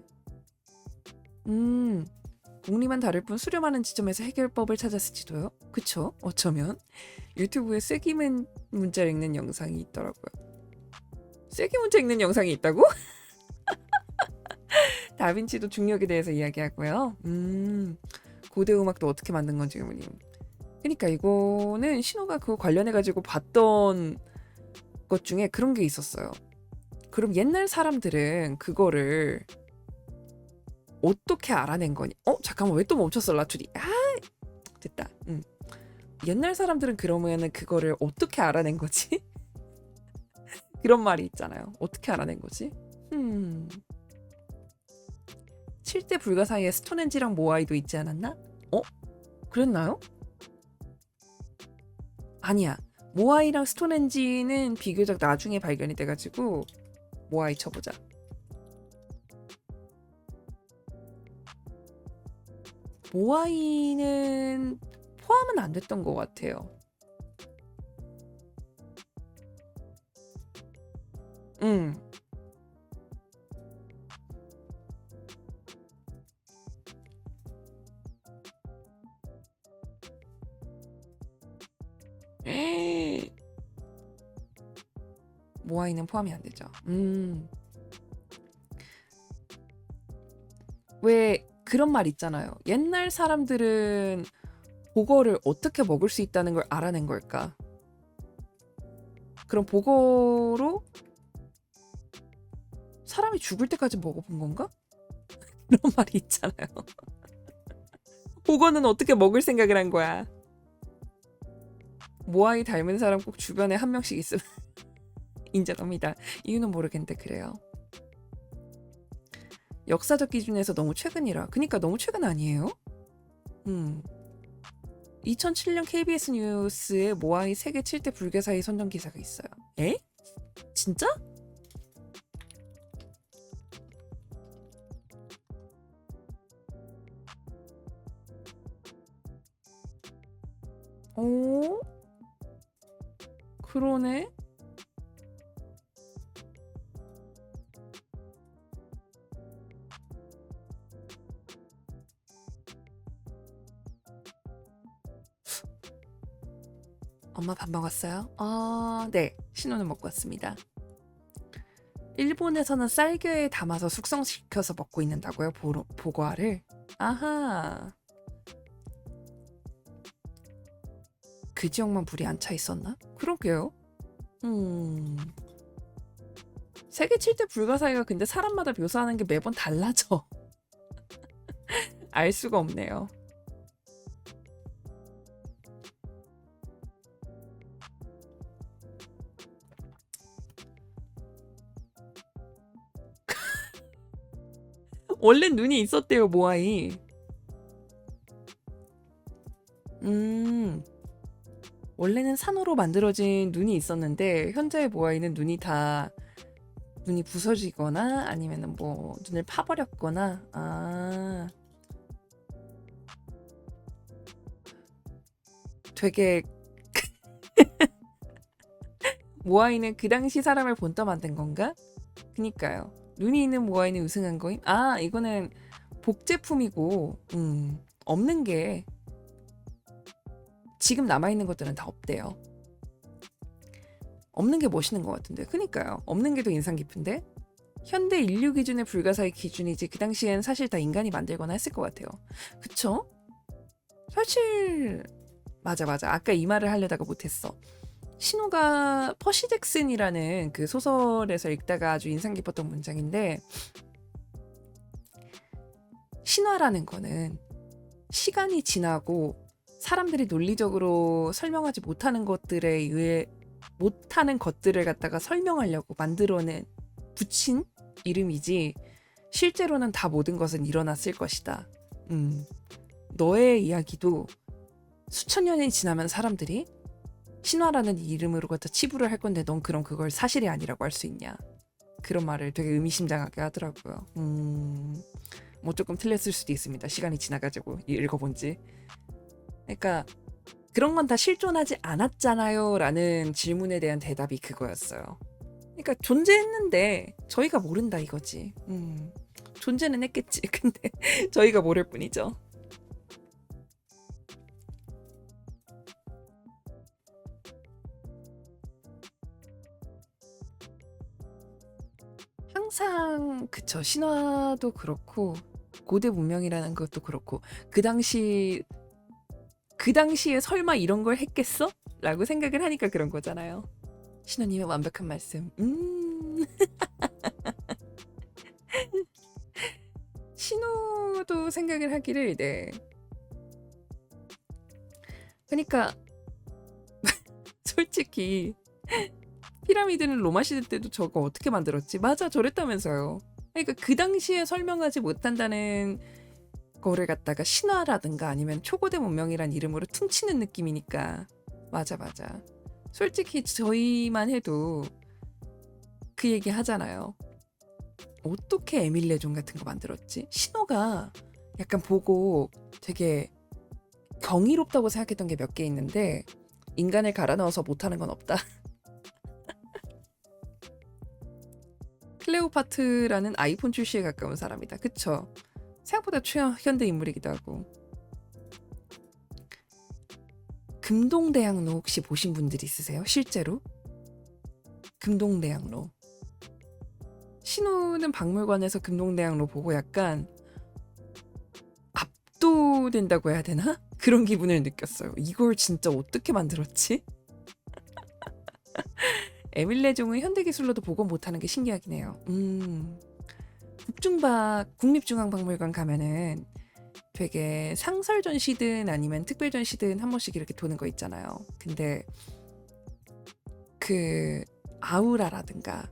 [SPEAKER 1] 공리만 다를 뿐 수렴하는 지점에서 해결법을 찾았을지도요. 그쵸? 어쩌면 유튜브에 쐐기 문자 읽는 영상이 있더라고요. 쐐기 문자 읽는 영상이 있다고? 다빈치도 중력에 대해서 이야기하고요. 고대 음악도 어떻게 만든 건지 그러니까 이거는 신호가 그거 관련해가지고 봤던 것 중에 그런 게 있었어요. 그럼 옛날 사람들은 그거를 어떻게 알아낸 거니? 잠깐만 왜 또 멈췄어 라투리? 됐다. 옛날 사람들은 그러면은 그거를 어떻게 알아낸 거지? 그런 말이 있잖아요. 어떻게 알아낸 거지? 7대 불가 사이에 스톤헨지랑 모아이도 있지 않았나? 그랬나요? 아니야. 모아이랑 스톤헨지는 비교적 나중에 발견이 돼가지고 모아이 쳐보자. 모아이는 포함은 안 됐던 것 같아요. 모아이는 포함이 안 되죠. 왜 그런 말 있잖아요. 옛날 사람들은 보거를 어떻게 먹을 수 있다는 걸 알아낸 걸까? 그럼 보거로 사람이 죽을 때까지 먹어본 건가? 그런 말이 있잖아요. 보거는 어떻게 먹을 생각을 한 거야? 모아이 닮은 사람 꼭 주변에 한 명씩 있으면 인정합니다. 이유는 모르겠는데 그래요. 역사적 기준에서 너무 최근이라. 그니까 너무 최근 아니에요? 2007년 KBS 뉴스에 모아이 세계 7대 불교 사이 선정 기사가 있어요. 에? 진짜? 오? 그러네? 엄마 밥 먹었어요? 네. 신호는 먹고 왔습니다. 일본에서는 쌀겨에 담아서 숙성시켜서 먹고 있는다고요? 보고알을? 아하. 그 지역만 불이 안 차 있었나? 그러게요. 세계 7대 불가사의가 근데 사람마다 묘사하는 게 매번 달라져. 알 수가 없네요. 원래 눈이 있었대요, 모아이. 원래는 산호로 만들어진 눈이 있었는데 현재의 모아이는 눈이 부서지거나 아니면은 뭐 눈을 파버렸거나 되게 모아이는 그 당시 사람을 본떠 만든 건가? 그니까요. 눈이 있는 모아이는 우승한 거임? 이거는 복제품이고 없는 게 지금 남아있는 것들은 다 없대요. 없는 게 멋있는 것 같은데. 그니까요. 없는 게 더 인상 깊은데? 현대 인류 기준의 불가사의 기준이지 그 당시엔 사실 다 인간이 만들거나 했을 것 같아요. 그쵸? 사실 맞아. 아까 이 말을 하려다가 못했어. 신호가 퍼시 잭슨이라는 그 소설에서 읽다가 아주 인상 깊었던 문장인데 신화라는 거는 시간이 지나고 사람들이 논리적으로 설명하지 못하는 것들을 갖다가 설명하려고 만들어낸 붙인 이름이지 실제로는 다 모든 것은 일어났을 것이다. 너의 이야기도 수천 년이 지나면 사람들이 신화라는 이름으로 갖다 치부를 할 건데 넌 그럼 그걸 사실이 아니라고 할 수 있냐. 그런 말을 되게 의미심장하게 하더라고요. 뭐 조금 틀렸을 수도 있습니다. 시간이 지나가지고 읽어본 지. 그러니까 그런 건 다 실존하지 않았잖아요 라는 질문에 대한 대답이 그거였어요. 그러니까 존재했는데 저희가 모른다 이거지. 존재는 했겠지. 근데 저희가 모를 뿐이죠. 항상 그쵸. 신화도 그렇고 고대 문명이라는 것도 그렇고 그 당시에 설마 이런 걸 했겠어? 라고 생각을 하니까 그런 거잖아요. 신우님의 완벽한 말씀. 신호도 생각을 하기를 네. 그러니까 솔직히 피라미드는 로마 시대 때도 저거 어떻게 만들었지? 맞아, 저랬다면서요. 그러니까 그 당시에 설명하지 못한다는 거를 갖다가 신화라든가 아니면 초고대 문명이란 이름으로 퉁치는 느낌이니까. 맞아, 맞아. 솔직히 저희만 해도 그 얘기 하잖아요. 어떻게 에밀 레종 같은 거 만들었지? 신호가 약간 보고 되게 경이롭다고 생각했던 게 몇 개 있는데 인간을 갈아 넣어서 못하는 건 없다. 클레오파트라는 아이폰 출시에 가까운 사람이다. 그쵸? 생각보다 최현대 인물이기도 하고. 금동대학로 혹시 보신 분들 있으세요? 실제로? 금동대학로. 신우는 박물관에서 금동대학로 보고 약간 압도된다고 해야 되나? 그런 기분을 느꼈어요. 이걸 진짜 어떻게 만들었지? 에밀 레종은 현대기술로도 복원 못하는 게 신기하긴 해요. 북중박 국립중앙박물관 가면은 되게 상설 전시든 아니면 특별 전시든 한 번씩 이렇게 도는 거 있잖아요. 근데 그 아우라라든가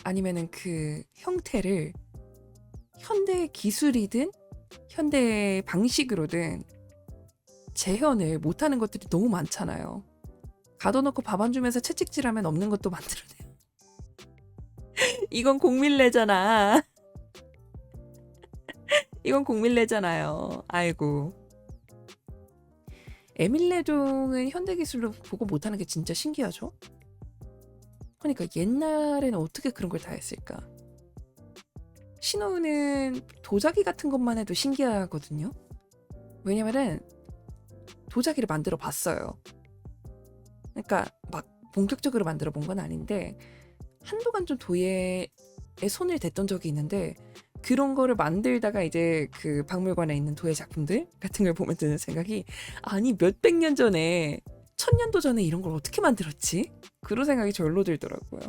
[SPEAKER 1] 아니면은 그 형태를 현대 기술이든 현대 방식으로든 재현을 못하는 것들이 너무 많잖아요. 가둬놓고 밥 안 주면서 채찍질하면 없는 것도 만들어내요. 이건 공밀레잖아. 이건 공밀레잖아요. 아이고. 에밀 레종은 현대기술로 보고 못하는 게 진짜 신기하죠? 그러니까 옛날에는 어떻게 그런 걸 다 했을까? 신호는 도자기 같은 것만 해도 신기하거든요. 왜냐면은 도자기를 만들어 봤어요. 그러니까 막 본격적으로 만들어 본 건 아닌데 한동안 좀 도예에 손을 댔던 적이 있는데 그런 거를 만들다가 이제 그 박물관에 있는 도예 작품들 같은 걸 보면 드는 생각이 아니 몇백 년 전에 1000년도 전에 이런 걸 어떻게 만들었지? 그런 생각이 절로 들더라고요.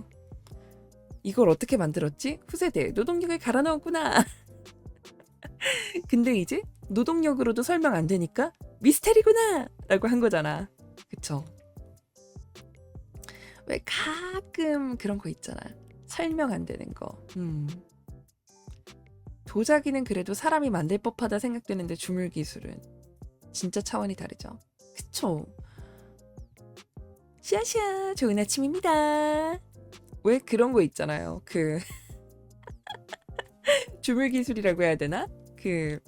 [SPEAKER 1] 이걸 어떻게 만들었지? 후세대 노동력을 갈아 넣었구나. 근데 이제 노동력으로도 설명 안 되니까 미스테리구나 라고 한 거잖아. 그쵸? 왜 가끔 그런 거 있잖아. 설명 안 되는 거. 도자기는 그래도 사람이 만들 법하다 생각되는데 주물 기술은 진짜 차원이 다르죠. 그쵸? 시아시아 좋은 아침입니다. 왜 그런 거 있잖아요. 그 주물 기술이라고 해야 되나? 그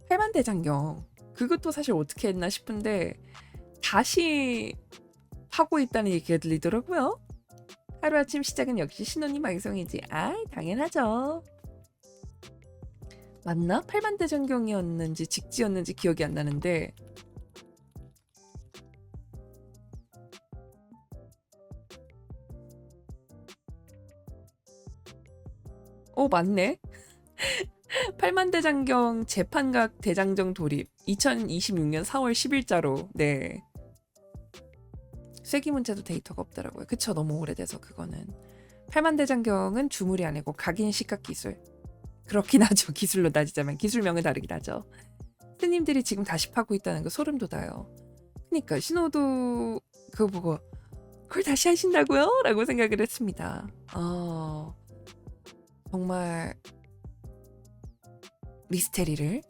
[SPEAKER 1] 팔만대장경 그것도 사실 어떻게 했나 싶은데 다시 하고 있다는 얘기가 들리더라고요. 하루아침 시작은 역시 신혼이 망성이지. 아이 당연하죠. 맞나? 팔만대장경이었는지 직지였는지 기억이 안 나는데 맞네. 팔만대장경 재판각 대장정 돌입 2026년 4월 10일자로 네. 쐐기문자도 데이터가 없더라고요. 그쵸? 너무 오래돼서 그거는. 팔만대장경은 주물이 아니고 각인 시각기술. 그렇긴 하죠. 기술로 따지자면 기술명은 다르긴 하죠. 스님들이 지금 다시 파고 있다는 거 소름 돋아요. 그러니까 신호도 그거 보고 그걸 다시 하신다고요? 라고 생각을 했습니다. 정말 미스테리를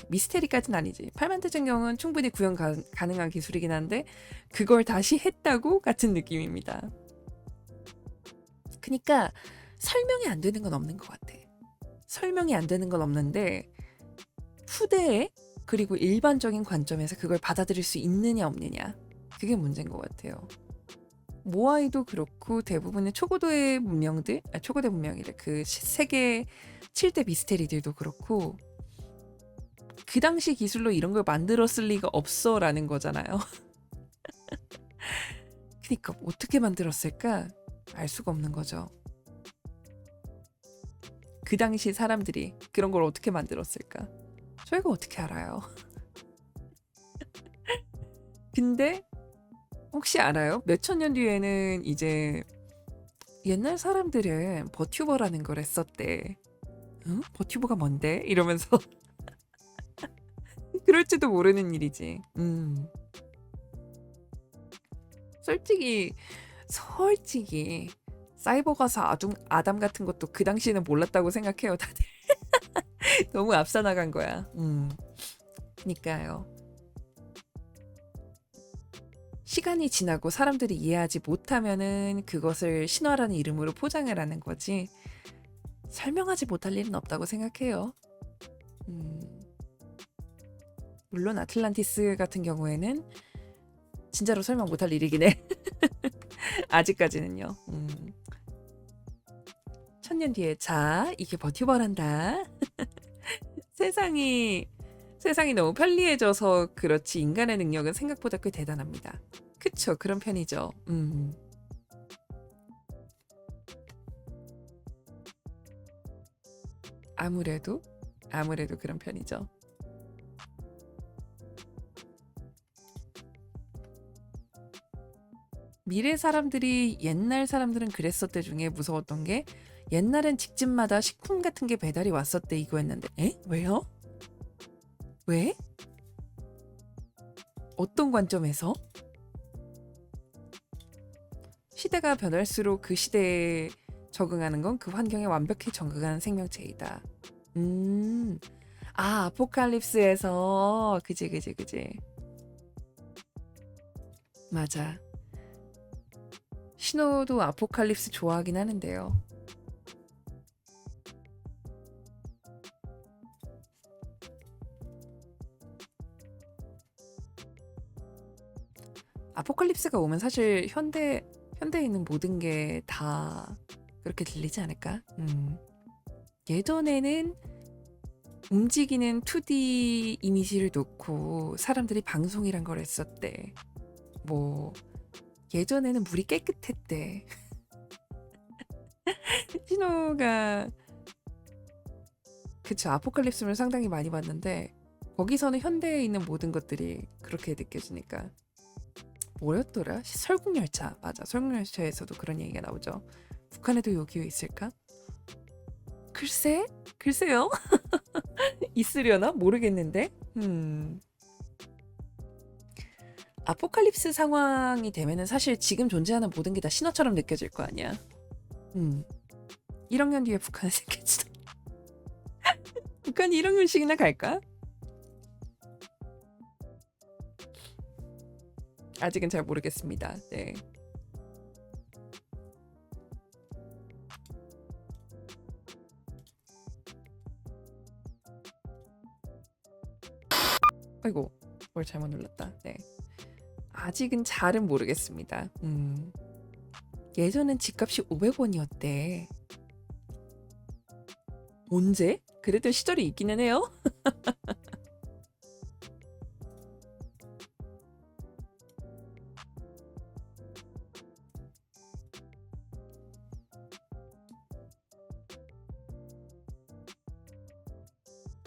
[SPEAKER 1] 미스테리까지는 아니지. 팔만대장경은 충분히 구현 가능한 기술이긴 한데 그걸 다시 했다고 같은 느낌입니다. 그러니까 설명이 안 되는 건 없는 것 같아. 설명이 안 되는 건 없는데 후대에 그리고 일반적인 관점에서 그걸 받아들일 수 있느냐 없느냐 그게 문제인 것 같아요. 모아이도 그렇고 대부분의 초고대 문명이래. 그 세계 7대 미스테리들도 그렇고 그 당시 기술로 이런 걸 만들었을 리가 없어라는 거잖아요. 그러니까 어떻게 만들었을까? 알 수가 없는 거죠. 그 당시 사람들이 그런 걸 어떻게 만들었을까? 저희가 어떻게 알아요? 근데 혹시 알아요? 몇천 년 뒤에는 이제 옛날 사람들은 버튜버라는 걸 했었대. 응? 버튜버가 뭔데? 이러면서 그럴지도 모르는 일이지. 솔직히 사이버 가서 아담 같은 것도 그 당시에는 몰랐다고 생각해요, 다들. 너무 앞서 나간 거야. 그니까요. 시간이 지나고 사람들이 이해하지 못하면은 그것을 신화라는 이름으로 포장을 하는 거지. 설명하지 못할 일은 없다고 생각해요. 물론 아틀란티스 같은 경우에는 진짜로 설명 못할 일이긴 해. 아직까지는요. 1000년 뒤에 자 이게 버튜버란다. 세상이 너무 편리해져서 그렇지 인간의 능력은 생각보다 꽤 대단합니다. 그쵸, 그런 편이죠. 아무래도 그런 편이죠. 미래 사람들이 옛날 사람들은 그랬었대 중에 무서웠던 게 옛날엔 집집마다 식품 같은 게 배달이 왔었대 이거였는데 왜요? 왜? 어떤 관점에서? 시대가 변할수록 그 시대에 적응하는 건 그 환경에 완벽히 적응하는 생명체이다. 아포칼립스에서 그지. 맞아. 신호도 아포칼립스 좋아하긴 하는데요. 아포칼립스가 오면 사실 현대에 있는 모든 게 다 그렇게 들리지 않을까? 예전에는 움직이는 2D 이미지를 놓고 사람들이 방송이란 걸 했었대. 뭐 예전에는 물이 깨끗했대. 신호가 그쵸, 아포칼립스를 상당히 많이 봤는데 거기서는 현대에 있는 모든 것들이 그렇게 느껴지니까. 뭐였더라? 설국열차. 맞아, 설국열차에서도 그런 얘기가 나오죠. 북한에도 요기요 있을까? 글쎄요. 있으려나? 모르겠는데. 아포칼립스 상황이 되면은 사실 지금 존재하는 모든 게 다 신화처럼 느껴질 거 아니야. 1억년 뒤에 북한에 생길지도. 북한 1억년씩이나 갈까? 아직은 잘 모르겠습니다. 네. 아이고, 뭘 잘못 눌렀다. 네. 아직은 잘은 모르겠습니다. 예전엔 집값이 500원이었대. 언제? 그랬던 시절이 있기는 해요.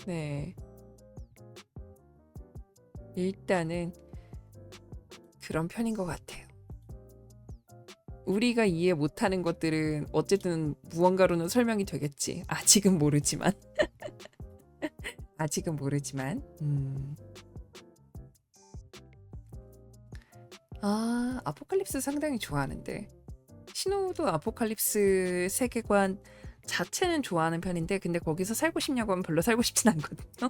[SPEAKER 1] 네. 일단은 그런 편인 것 같아요. 우리가 이해 못하는 것들은 어쨌든 무언가로는 설명이 되겠지. 아직은 모르지만. 아포칼립스 상당히 좋아하는데. 신호도 아포칼립스 세계관 자체는 좋아하는 편인데 근데 거기서 살고 싶냐고 하면 별로 살고 싶진 않거든요.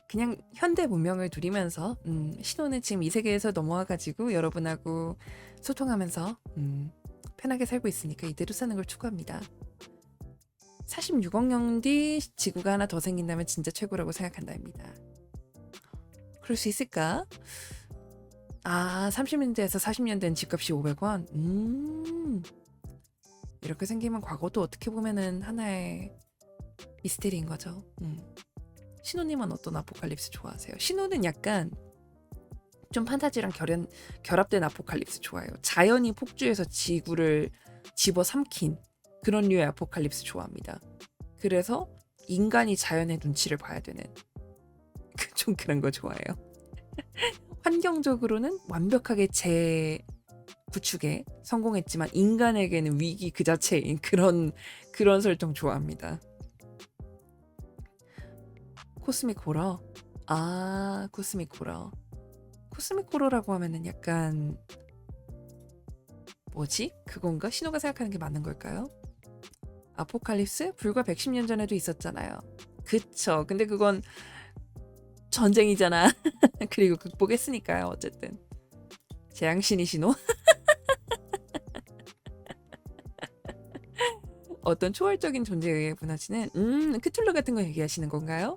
[SPEAKER 1] 그냥 현대 문명을 누리면서 신호는 지금 이 세계에서 넘어와가지고 여러분하고 소통하면서 편하게 살고 있으니까 이대로 사는 걸 추구합니다. 46억 년 뒤 지구가 하나 더 생긴다면 진짜 최고라고 생각한답니다. 그럴 수 있을까? 30년대에서 40년대는 집값이 500원? 이렇게 생기면 과거도 어떻게 보면은 하나의 미스테리인 거죠. 신호님은 어떤 아포칼립스 좋아하세요? 신호는 약간 좀 판타지랑 결합된 아포칼립스 좋아해요. 자연이 폭주해서 지구를 집어삼킨 그런 류의 아포칼립스 좋아합니다. 그래서 인간이 자연의 눈치를 봐야 되는 좀 그런 거 좋아해요. 환경적으로는 완벽하게 구축에 성공했지만 인간에게는 위기 그 자체인 그런 설정 좋아합니다. 코스믹 호러. 아, 코스믹 호러. 코스믹 호러라고 하면은 약간 뭐지? 그건가? 신호가 생각하는 게 맞는 걸까요? 아포칼립스? 불과 110년 전에도 있었잖아요. 그쵸. 근데 그건 전쟁이잖아. 그리고 극복했으니까요. 어쨌든. 재앙신의 신호? 어떤 초월적인 존재에 의해 무너지는 크툴루 같은 거 얘기하시는 건가요?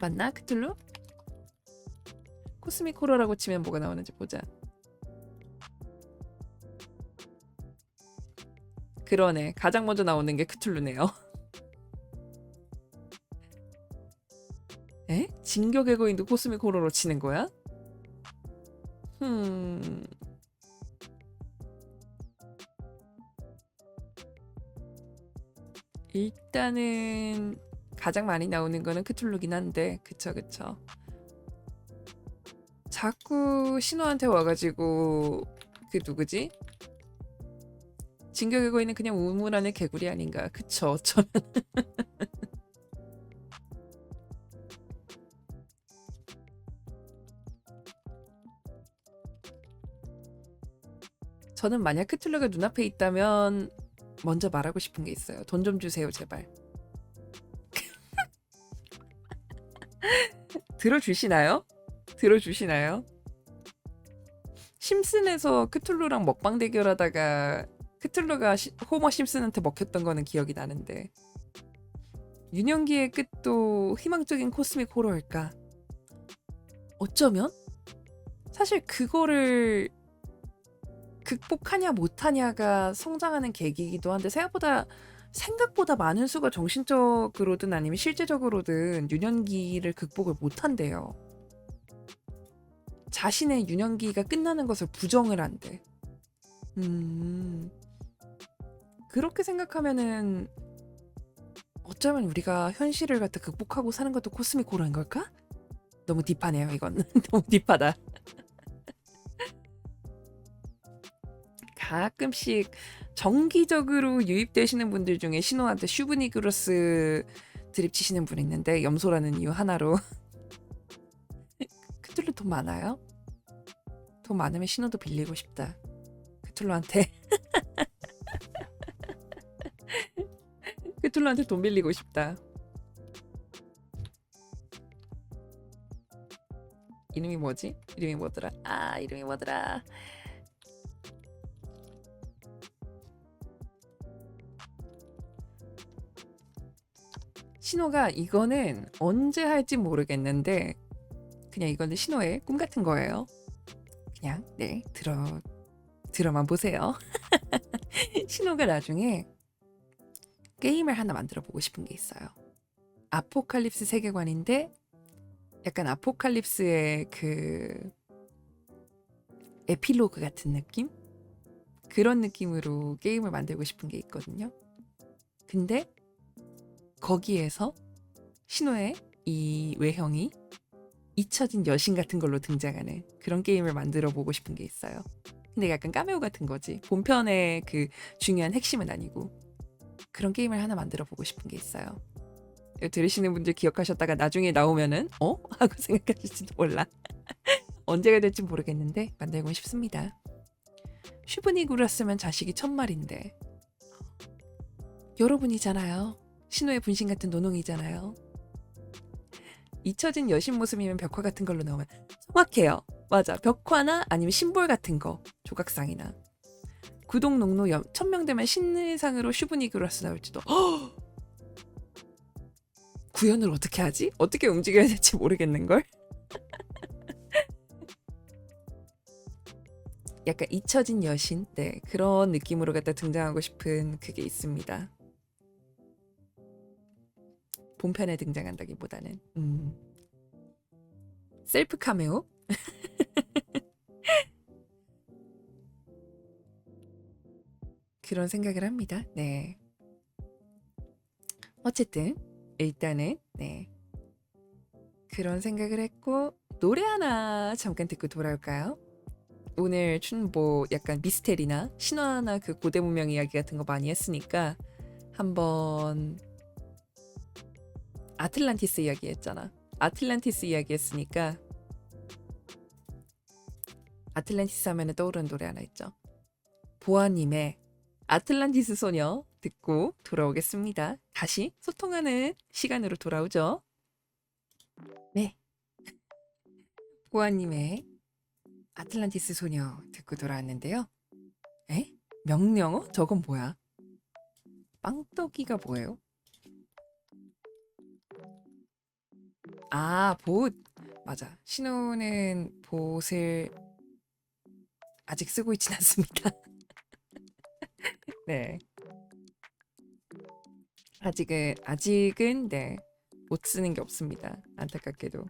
[SPEAKER 1] 맞나? 크툴루? 코스믹 호러라고 치면 뭐가 나오는지 보자. 그러네. 가장 먼저 나오는 게 크툴루네요. 에? 진격의 거인도 코스믹 호러로 치는 거야? 일단은 가장 많이 나오는 거는 크툴루긴 한데 그쵸. 자꾸 신호한테 와가지고 그 누구지? 진격의 거인은 그냥 우물 안의 개구리 아닌가? 그쵸. 저는 만약 크툴루가 눈앞에 있다면 먼저 말하고 싶은 게 있어요. 돈 좀 주세요, 제발. 들어주시나요? 심슨에서 크툴루랑 먹방 대결하다가 크툴루가 호머 심슨한테 먹혔던 거는 기억이 나는데 유년기의 끝도 희망적인 코스믹 호러일까? 어쩌면? 사실 그거를 극복하냐 못하냐가 성장하는 계기이기도 한데 생각보다 많은 수가 정신적으로든 아니면 실제적으로든 유년기를 극복을 못한대요. 자신의 유년기가 끝나는 것을 부정을 한대. 그렇게 생각하면은 어쩌면 우리가 현실을 갖다 극복하고 사는 것도 코스믹 호러인 걸까? 너무 딥하네요, 이건. 너무 딥하다. 가끔씩 정기적으로 유입되시는 분들 중에 신호한테 슈브니그로스 드립 치시는 분 있는데 염소라는 이유 하나로 크툴루 돈 많아요? 돈 많으면 신호도 빌리고 싶다. 크툴루한테 크툴루한테 돈 빌리고 싶다. 이름이 뭐지? 이름이 뭐더라? 이름이 뭐더라? 신호가 이거는 언제 할지 모르겠는데 그냥 이거는 신호의 꿈 같은 거예요. 그냥 네 들어만 보세요. 신호가 나중에 게임을 하나 만들어 보고 싶은 게 있어요. 아포칼립스 세계관인데 약간 아포칼립스의 그 에필로그 같은 느낌? 그런 느낌으로 게임을 만들고 싶은 게 있거든요. 근데 거기에서 신호의 이 외형이 잊혀진 여신 같은 걸로 등장하는 그런 게임을 만들어 보고 싶은 게 있어요. 근데 약간 까메오 같은 거지. 본편의 그 중요한 핵심은 아니고 그런 게임을 하나 만들어 보고 싶은 게 있어요. 들으시는 분들 기억하셨다가 나중에 나오면은 하고 생각하실지도 몰라. 언제가 될지 모르겠는데 만들고 싶습니다. 슈브니그루스면 자식이 1000마리인데 여러분이잖아요. 신호의 분신 같은 노농이잖아요. 잊혀진 여신 모습이면 벽화 같은 걸로 나오면 정확해요. 맞아. 벽화나 아니면 심볼 같은 거. 조각상이나. 구독 농노 1000명 되면 신의상으로 슈브니그루스 나올지도. 구현을 어떻게 하지? 어떻게 움직여야 될지 모르겠는걸? 약간 잊혀진 여신? 네, 그런 느낌으로 갖다 등장하고 싶은 그게 있습니다. 본편에 등장한다기보다는 셀프 카메오? 그런 생각을 합니다. 네. 어쨌든 일단은 네. 그런 생각을 했고 노래 하나 잠깐 듣고 돌아올까요? 오늘 뭐 약간 미스테리나 신화나 그 고대 문명 이야기 같은 거 많이 했으니까 한번 아틀란티스 이야기 했잖아. 아틀란티스 이야기 했으니까 아틀란티스 하면은 떠오르는 노래 하나 있죠. 보아님의 아틀란티스 소녀 듣고 돌아오겠습니다. 다시 소통하는 시간으로 돌아오죠. 네. 보아님의 아틀란티스 소녀 듣고 돌아왔는데요. 에? 명령어? 저건 뭐야? 빵떡이가 뭐예요? 아, 봇. 맞아. 신호는 봇을 아직 쓰고 있진 않습니다. 네. 아직은 네. 못 쓰는 게 없습니다. 안타깝게도.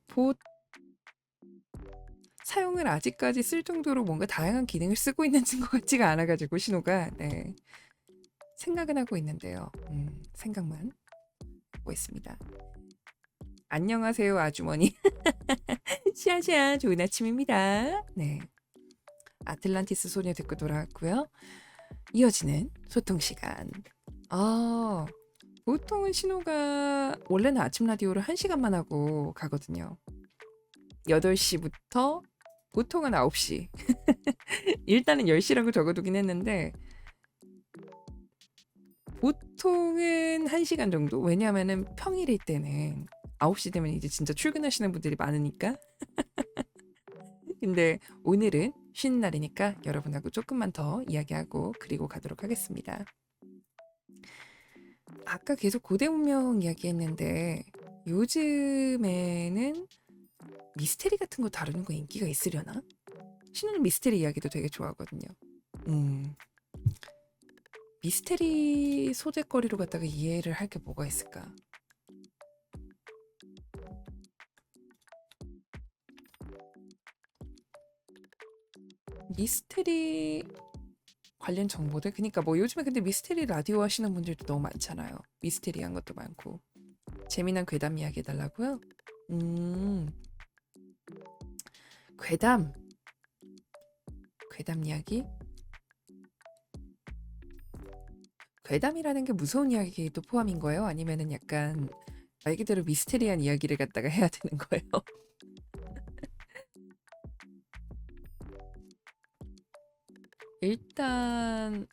[SPEAKER 1] 봇 사용을 아직까지 쓸 정도로 뭔가 다양한 기능을 쓰고 있는 것 같지가 않아가지고 신호가 네. 생각은 하고 있는데요. 생각만 하고 있습니다. 안녕하세요 아주머니. 샤샤 좋은 아침입니다. 네. 아틀란티스 소녀 듣고 돌아왔고요. 이어지는 소통 시간. 보통은 신호가 원래는 아침 라디오를 1시간만 하고 가거든요. 8시부터 보통은 9시. 일단은 10시라고 적어두긴 했는데 보통은 1시간 정도? 왜냐하면은 평일일 때는 9시 되면 이제 진짜 출근하시는 분들이 많으니까. 근데 오늘은 쉬는 날이니까 여러분하고 조금만 더 이야기하고 그리고 가도록 하겠습니다. 아까 계속 고대 문명 이야기했는데 요즘에는 미스테리 같은 거 다루는 거 인기가 있으려나? 신우는 미스테리 이야기도 되게 좋아하거든요. 미스테리 소재거리로 갖다가 이해를 할 게 뭐가 있을까? 미스테리 관련 정보들? 그러니까 뭐 요즘에 근데 미스테리 라디오 하시는 분들도 너무 많잖아요. 미스테리한 것도 많고. 재미난 괴담 이야기 해달라고요? 괴담 이야기? 괴담이라는 게 무서운 이야기도 포함인 거예요? 아니면은 약간 말 그대로 미스테리한 이야기를 갖다가 해야 되는 거예요? 일단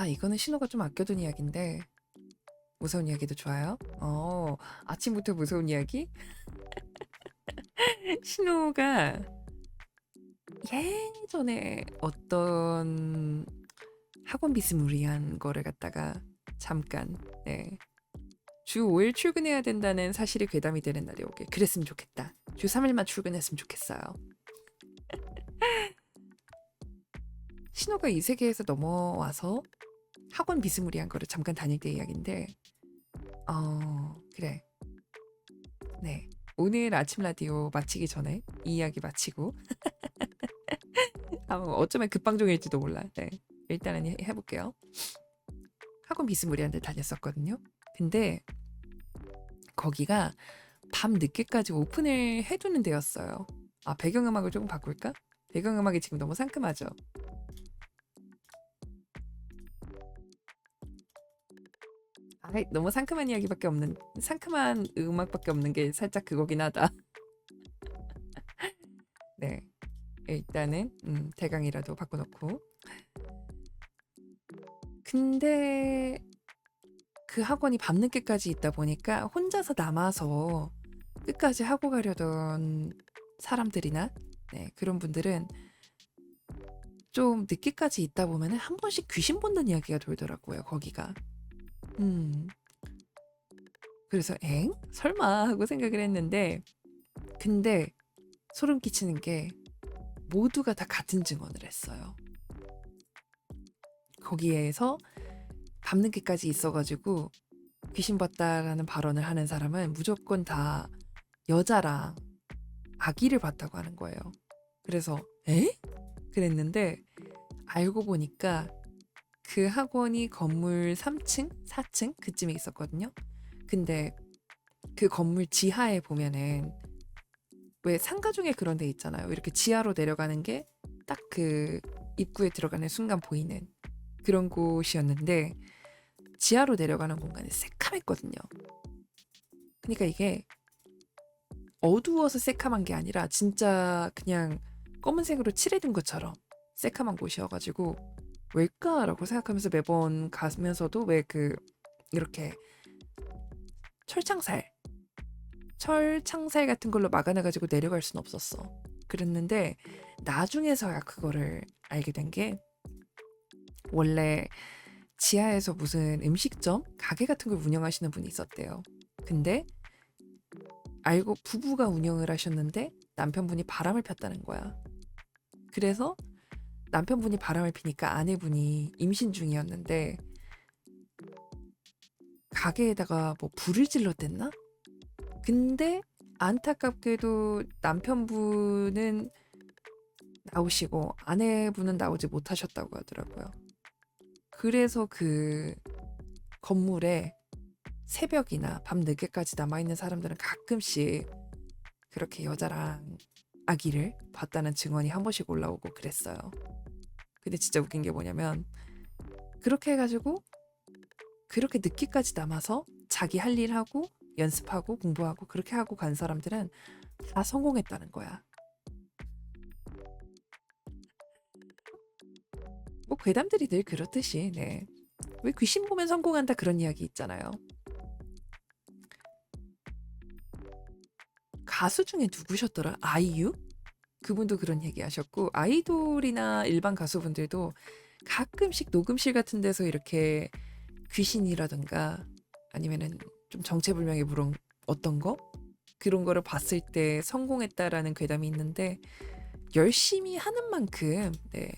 [SPEAKER 1] 이거는 신호가 좀 아껴둔 이야기인데 무서운 이야기도 좋아요. 아침부터 무서운 이야기? 신호가 예전에 어떤 학원 비스무리한 거를 갖다가 잠깐 주 5일 출근해야 된다는 사실이 괴담이 되는 날이 오게 그랬으면 좋겠다. 주 3일만 출근했으면 좋겠어요. 신호가 이 세계에서 넘어와서 학원 비스무리한 거를 잠깐 다닐 때 이야기인데 그래. 네. 오늘 아침 라디오 마치기 전에 이 이야기 마치고 어쩌면 급방종일지도 몰라. 네. 일단은 해볼게요. 학원 비스무리한 데 다녔었거든요. 근데 거기가 밤 늦게까지 오픈을 해두는 데였어요. 배경음악을 조금 바꿀까? 배경음악이 지금 너무 상큼하죠? 너무 상큼한 음악밖에 없는 게 살짝 그거긴 하다. 네. 일단은 대강이라도 바꿔놓고. 근데 그 학원이 밤늦게까지 있다 보니까 혼자서 남아서 끝까지 하고 가려던 사람들이나 그런 분들은 좀 늦게까지 있다 보면 한 번씩 귀신 본다는 이야기가 돌더라고요. 거기가. 그래서 설마 하고 생각을 했는데 근데 소름 끼치는 게 모두가 다 같은 증언을 했어요. 거기에서 밤늦게까지 있어가지고 귀신 봤다라는 발언을 하는 사람은 무조건 다 여자랑 아기를 봤다고 하는 거예요. 그래서 그랬는데 알고 보니까 그 학원이 건물 3층, 4층 그쯤에 있었거든요. 근데 그 건물 지하에 보면은 왜 상가 중에 그런 데 있잖아요. 이렇게 지하로 내려가는 게 딱 그 입구에 들어가는 순간 보이는 그런 곳이었는데 지하로 내려가는 공간이 새카맸거든요. 그러니까 이게 어두워서 새카만 게 아니라 진짜 그냥 검은색으로 칠해둔 것처럼 새카만 곳이어가지고 왜일까라고 생각하면서 매번 가면서도 왜 그 이렇게 철창살 철창살 같은 걸로 막아놔가지고 내려갈 순 없었어. 그랬는데 나중에서야 그거를 알게 된 게 원래 지하에서 무슨 음식점 가게 같은 걸 운영하시는 분이 있었대요. 근데 알고 부부가 운영을 하셨는데 남편분이 바람을 폈다는 거야. 그래서 남편분이 바람을 피니까 아내분이 임신 중이었는데 가게에다가 뭐 불을 질렀댔나? 근데 안타깝게도 남편분은 나오시고 아내분은 나오지 못하셨다고 하더라고요. 그래서 그 건물에 새벽이나 밤 늦게까지 남아있는 사람들은 가끔씩 그렇게 여자랑 아기를 봤다는 증언이 한 번씩 올라오고 그랬어요. 근데 진짜 웃긴 게 뭐냐면 그렇게 해가지고 그렇게 늦게까지 남아서 자기 할 일 하고 연습하고 공부하고 그렇게 하고 간 사람들은 다 성공했다는 거야. 뭐 괴담들이 늘 그렇듯이 네. 왜 귀신 보면 성공한다 그런 이야기 있잖아요. 가수 중에 누구셨더라? 아이유? 그분도 그런 얘기 하셨고 아이돌이나 일반 가수분들도 가끔씩 녹음실 같은 데서 이렇게 귀신이라든가 아니면은 좀 정체불명의 물론 어떤 거 그런 거를 봤을 때 성공했다라는 괴담이 있는데 열심히 하는 만큼 네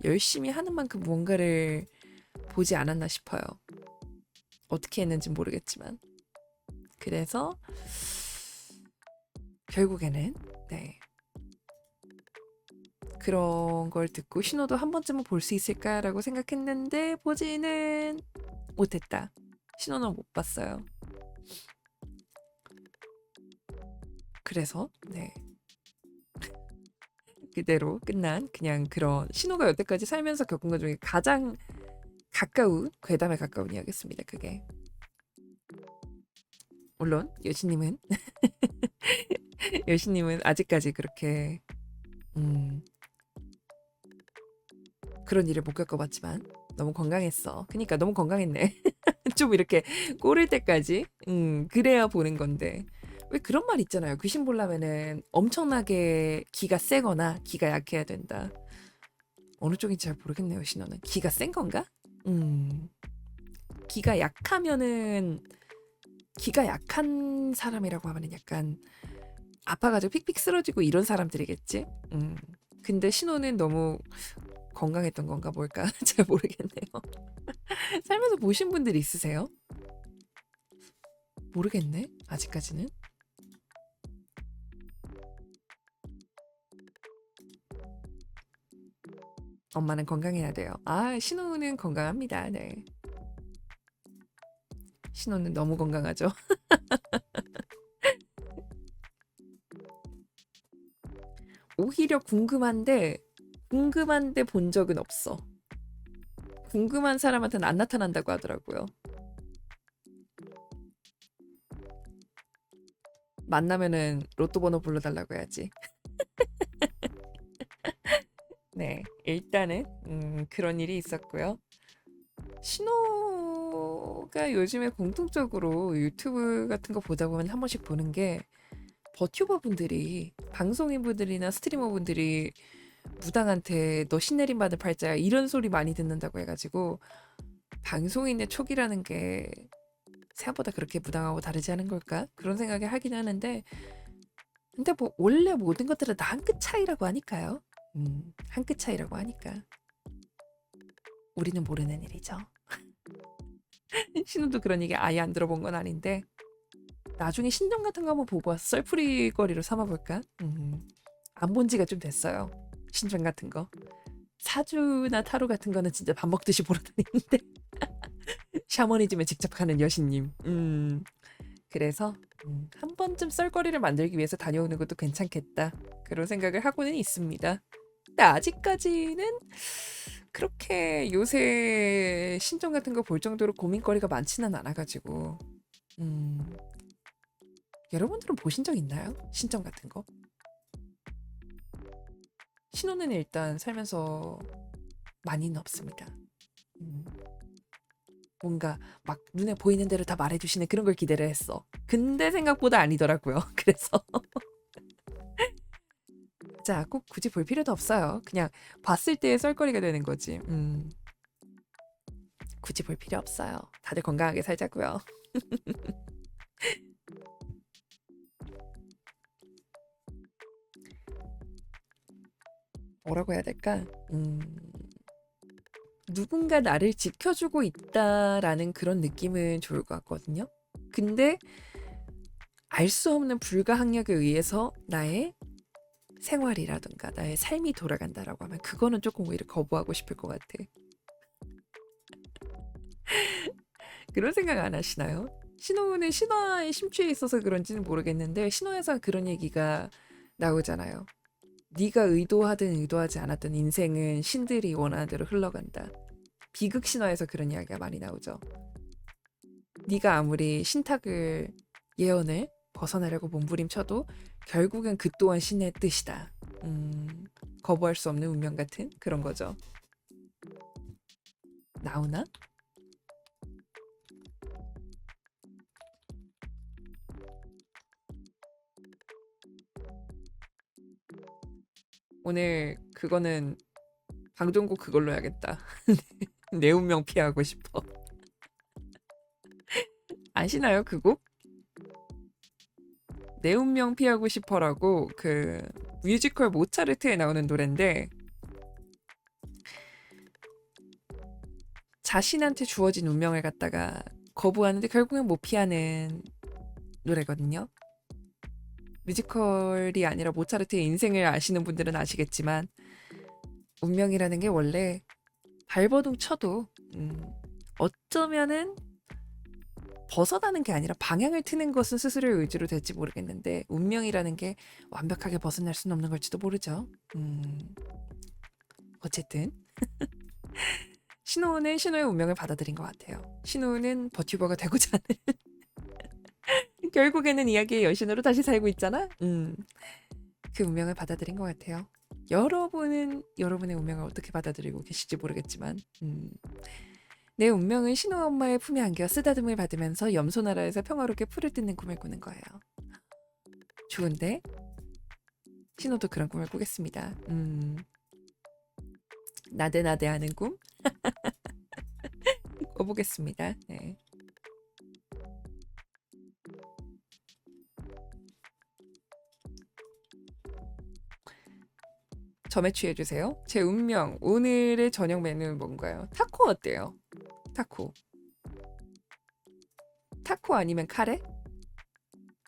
[SPEAKER 1] 열심히 하는 만큼 뭔가를 보지 않았나 싶어요. 어떻게 했는지 모르겠지만 그래서 결국에는 네 그런 걸 듣고 신호도 한 번쯤은 볼 수 있을까라고 생각했는데 보지는 못했다. 신호는 못 봤어요. 그래서 네 그대로 끝난 그냥 그런 신호가 여태까지 살면서 겪은 것 중에 가장 가까운 괴담에 가까운 이야기였습니다. 그게 물론 여신님은 여신님은 아직까지 그렇게 음, 그런 일을 못 겪어봤지만 너무 건강했어. 그러니까 너무 건강했네. 좀 이렇게 꼬를 때까지 그래야 보는 건데 왜 그런 말 있잖아요. 귀신 보려면은 엄청나게 기가 세거나 기가 약해야 된다. 어느 쪽인지 잘 모르겠네요. 신호는 기가 센 건가? 기가 약하면은 기가 약한 사람이라고 하면은 약간 아파가지고 픽픽 쓰러지고 이런 사람들이겠지. 근데 신호는 너무 건강했던 건가 뭘까 잘 모르겠네요. 살면서 보신 분들 있으세요? 모르겠네. 아직까지는. 엄마는 건강해야 돼요. 아, 신호는 건강합니다. 네. 신호는 너무 건강하죠. 오히려 궁금한데 본 적은 없어. 궁금한 사람한테는 안 나타난다고 하더라고요. 만나면은 로또 번호 불러달라고 해야지. 네, 일단은 그런 일이 있었고요. 신호가 요즘에 공통적으로 유튜브 같은 거 보다 보면 한 번씩 보는 게 버튜버 분들이 방송인 분들이나 스트리머 분들이 무당한테 너 신내림 받을 팔자야 이런 소리 많이 듣는다고 해가지고 방송인의 촉이라는 게 생각보다 그렇게 무당하고 다르지 않은 걸까? 그런 생각을 하긴 하는데 근데 뭐 원래 모든 것들은 다 한 끗 차이라고 하니까요. 한 끗 차이라고 하니까 우리는 모르는 일이죠. 신우도 그런 얘기 아예 안 들어본 건 아닌데 나중에 신점 같은 거 한번 보고 와서 썰풀이 거리로 삼아볼까? 안 본 지가 좀 됐어요. 신점 같은 거. 사주나 타로 같은 거는 진짜 밥 먹듯이 보러 다니는데 샤머니즘에 직접 가는 여신님. 그래서 한 번쯤 썰거리를 만들기 위해서 다녀오는 것도 괜찮겠다. 그런 생각을 하고는 있습니다. 근데 아직까지는 그렇게 요새 신정 같은 거 볼 정도로 고민거리가 많지는 않아가지고 여러분들은 보신 적 있나요? 신정 같은 거? 신혼은 일단 살면서 많이는 없습니다. 음, 뭔가 막 눈에 보이는 대로 다 말해주시는 그런 걸 기대를 했어. 근데 생각보다 아니더라고요. 그래서 자, 꼭 굳이 볼 필요도 없어요. 그냥 봤을 때의 썰거리가 되는 거지. 굳이 볼 필요 없어요. 다들 건강하게 살자고요. 뭐라고 해야 될까? 누군가 나를 지켜주고 있다라는 그런 느낌은 좋을 것 같거든요. 근데 알 수 없는 불가항력에 의해서 나의 생활이라든가 나의 삶이 돌아간다라고 하면 그거는 조금 오히려 거부하고 싶을 것 같아. 그런 생각 안 하시나요? 신호는 신화에 심취해 있어서 그런지는 모르겠는데 신화에서 그런 얘기가 나오잖아요. 네가 의도하든 의도하지 않았든 인생은 신들이 원하는 대로 흘러간다. 비극 신화에서 그런 이야기가 많이 나오죠. 네가 아무리 신탁을 예언을 벗어나려고 몸부림쳐도 결국은 그 또한 신의 뜻이다. 거부할 수 없는 운명 같은 그런 거죠. 나오나? 오늘 그거는 방종국 그걸로 해야겠다. 내 운명 피하고 싶어. 아시나요 그 곡? 내 운명 피하고 싶어라고 그 뮤지컬 모차르트에 나오는 노래인데 자신한테 주어진 운명을 갖다가 거부하는데 결국엔 못 피하는 노래거든요. 뮤지컬이 아니라 모차르트의 인생을 아시는 분들은 아시겠지만 운명이라는 게 원래 발버둥 쳐도 어쩌면은 벗어나는 게 아니라 방향을 트는 것은 스스로의 의지로 될지 모르겠는데 운명이라는 게 완벽하게 벗어날 수는 없는 걸지도 모르죠. 어쨌든 신호는 신호의 운명을 받아들인 것 같아요. 신호는 버튜버가 되고자 하는 결국에는 이야기의 여신으로 다시 살고 있잖아. 그 운명을 받아들인 것 같아요. 여러분은 여러분의 운명을 어떻게 받아들이고 계실지 모르겠지만 내 운명은 신호 엄마의 품에 안겨 쓰다듬을 받으면서 염소나라에서 평화롭게 풀을 뜯는 꿈을 꾸는 거예요. 좋은데 신호도 그런 꿈을 꾸겠습니다. 나대나대하는 꿈 꿔보겠습니다. 네. 점에 취해주세요. 제 운명 오늘의 저녁 메뉴는 뭔가요? 타코 어때요? 타코 아니면 카레?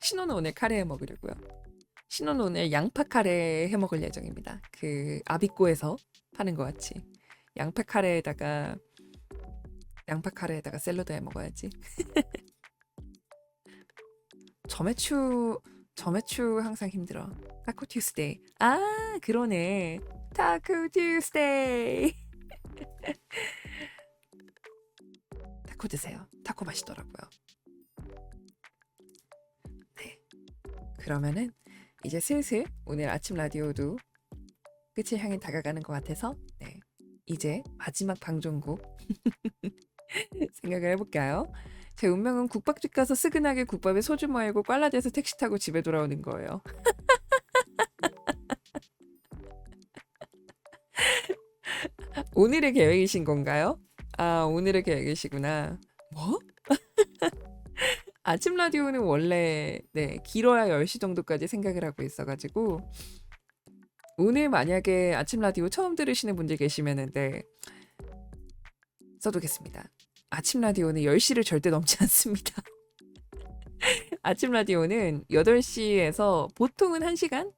[SPEAKER 1] 신호는 오늘 카레 해 먹으려고요. 신호는 오늘 양파 카레 해 먹을 예정입니다. 그 아비꼬에서 파는 것 같이 양파 카레에다가 샐러드 해 먹어야지. 점액추 항상 힘들어. 타코 튜스데이. 아 그러네. 타코 튜스데이. 타코 드세요. 타코 맛있더라고요. 네. 그러면은 이제 슬슬 오늘 아침 라디오도 끝을 향해 다가가는 것 같아서 네. 이제 마지막 방종국 생각을 해볼까요? 제 운명은 국밥집 가서 스근하게 국밥에 소주 마시고 꽐라돼서 택시 타고 집에 돌아오는 거예요. 오늘의 계획이신 건가요? 아, 오늘의 계획이시구나. 뭐? 아침 라디오는 원래 네, 길어야 10시 정도까지 생각을 하고 있어가지고 오늘 만약에 아침 라디오 처음 들으시는 분들 계시면은 네, 써두겠습니다. 아침 라디오는 10시를 절대 넘지 않습니다. 아침 라디오는 8시에서 보통은 1시간,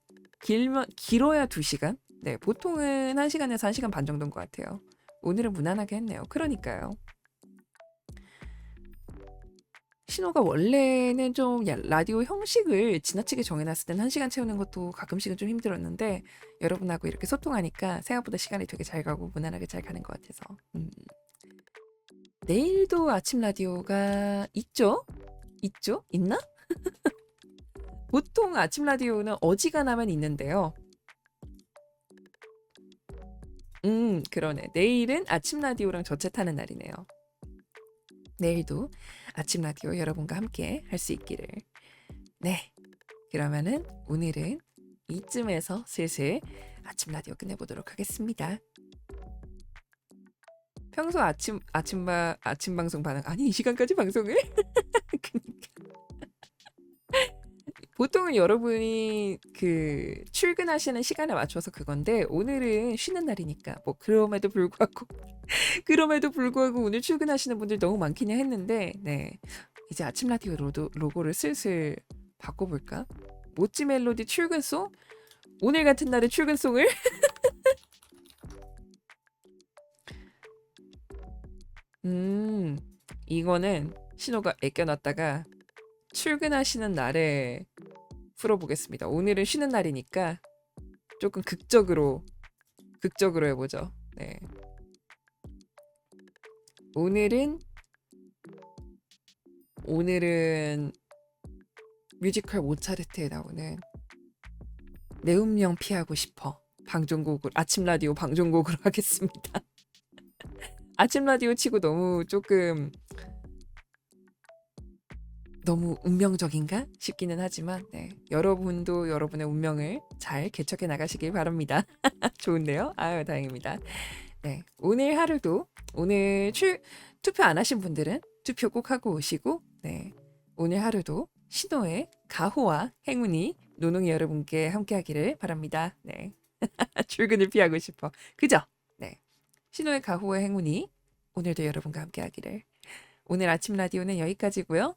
[SPEAKER 1] 길어야 2시간 네, 보통은 1시간에서 1시간 반 정도인 것 같아요. 오늘은 무난하게 했네요. 그러니까요. 신호가 원래는 좀 라디오 형식을 지나치게 정해놨을 땐 1시간 채우는 것도 가끔씩은 좀 힘들었는데 여러분하고 이렇게 소통하니까 생각보다 시간이 되게 잘 가고 무난하게 잘 가는 것 같아서 내일도 아침 라디오가 있죠? 있죠? 있나? 보통 아침 라디오는 어지간하면 있는데요. 그러네. 내일은 아침 라디오랑 저챗하는 날이네요. 내일도 아침 라디오 여러분과 함께 할 수 있기를. 네. 그러면은 오늘은 이쯤에서 슬슬 아침 라디오 끝내보도록 하겠습니다. 평소 아침 방송 반응 아니 이 시간까지 방송을? 그니까. 보통은 여러분이 그 출근하시는 시간에 맞춰서 그건데 오늘은 쉬는 날이니까 뭐 그럼에도 불구하고 오늘 출근하시는 분들 너무 많기는 했는데 네 이제 아침 라디오 로고를 슬슬 바꿔볼까? 모찌 멜로디 출근송? 오늘 같은 날의 출근송을 이거는 신호가 애껴놨다가 출근하시는 날에 풀어보겠습니다. 오늘은 쉬는 날이니까 조금 극적으로 해보죠. 네. 오늘은 뮤지컬 모차르트에 나오는 내 운명 피하고 싶어 방종곡을 아침 라디오 방종곡으로 하겠습니다. 아침 라디오 치고 너무 운명적인가 싶기는 하지만 네, 여러분도 여러분의 운명을 잘 개척해 나가시길 바랍니다. 좋은데요? 아유 다행입니다. 네, 오늘 하루도 투표 안 하신 분들은 투표 꼭 하고 오시고 네, 오늘 하루도 신호의 가호와 행운이 노농이 여러분께 함께하기를 바랍니다. 네, 출근을 피하고 싶어. 그죠? 네, 신호의 가호와 행운이 오늘도 여러분과 함께하기를. 오늘 아침 라디오는 여기까지고요.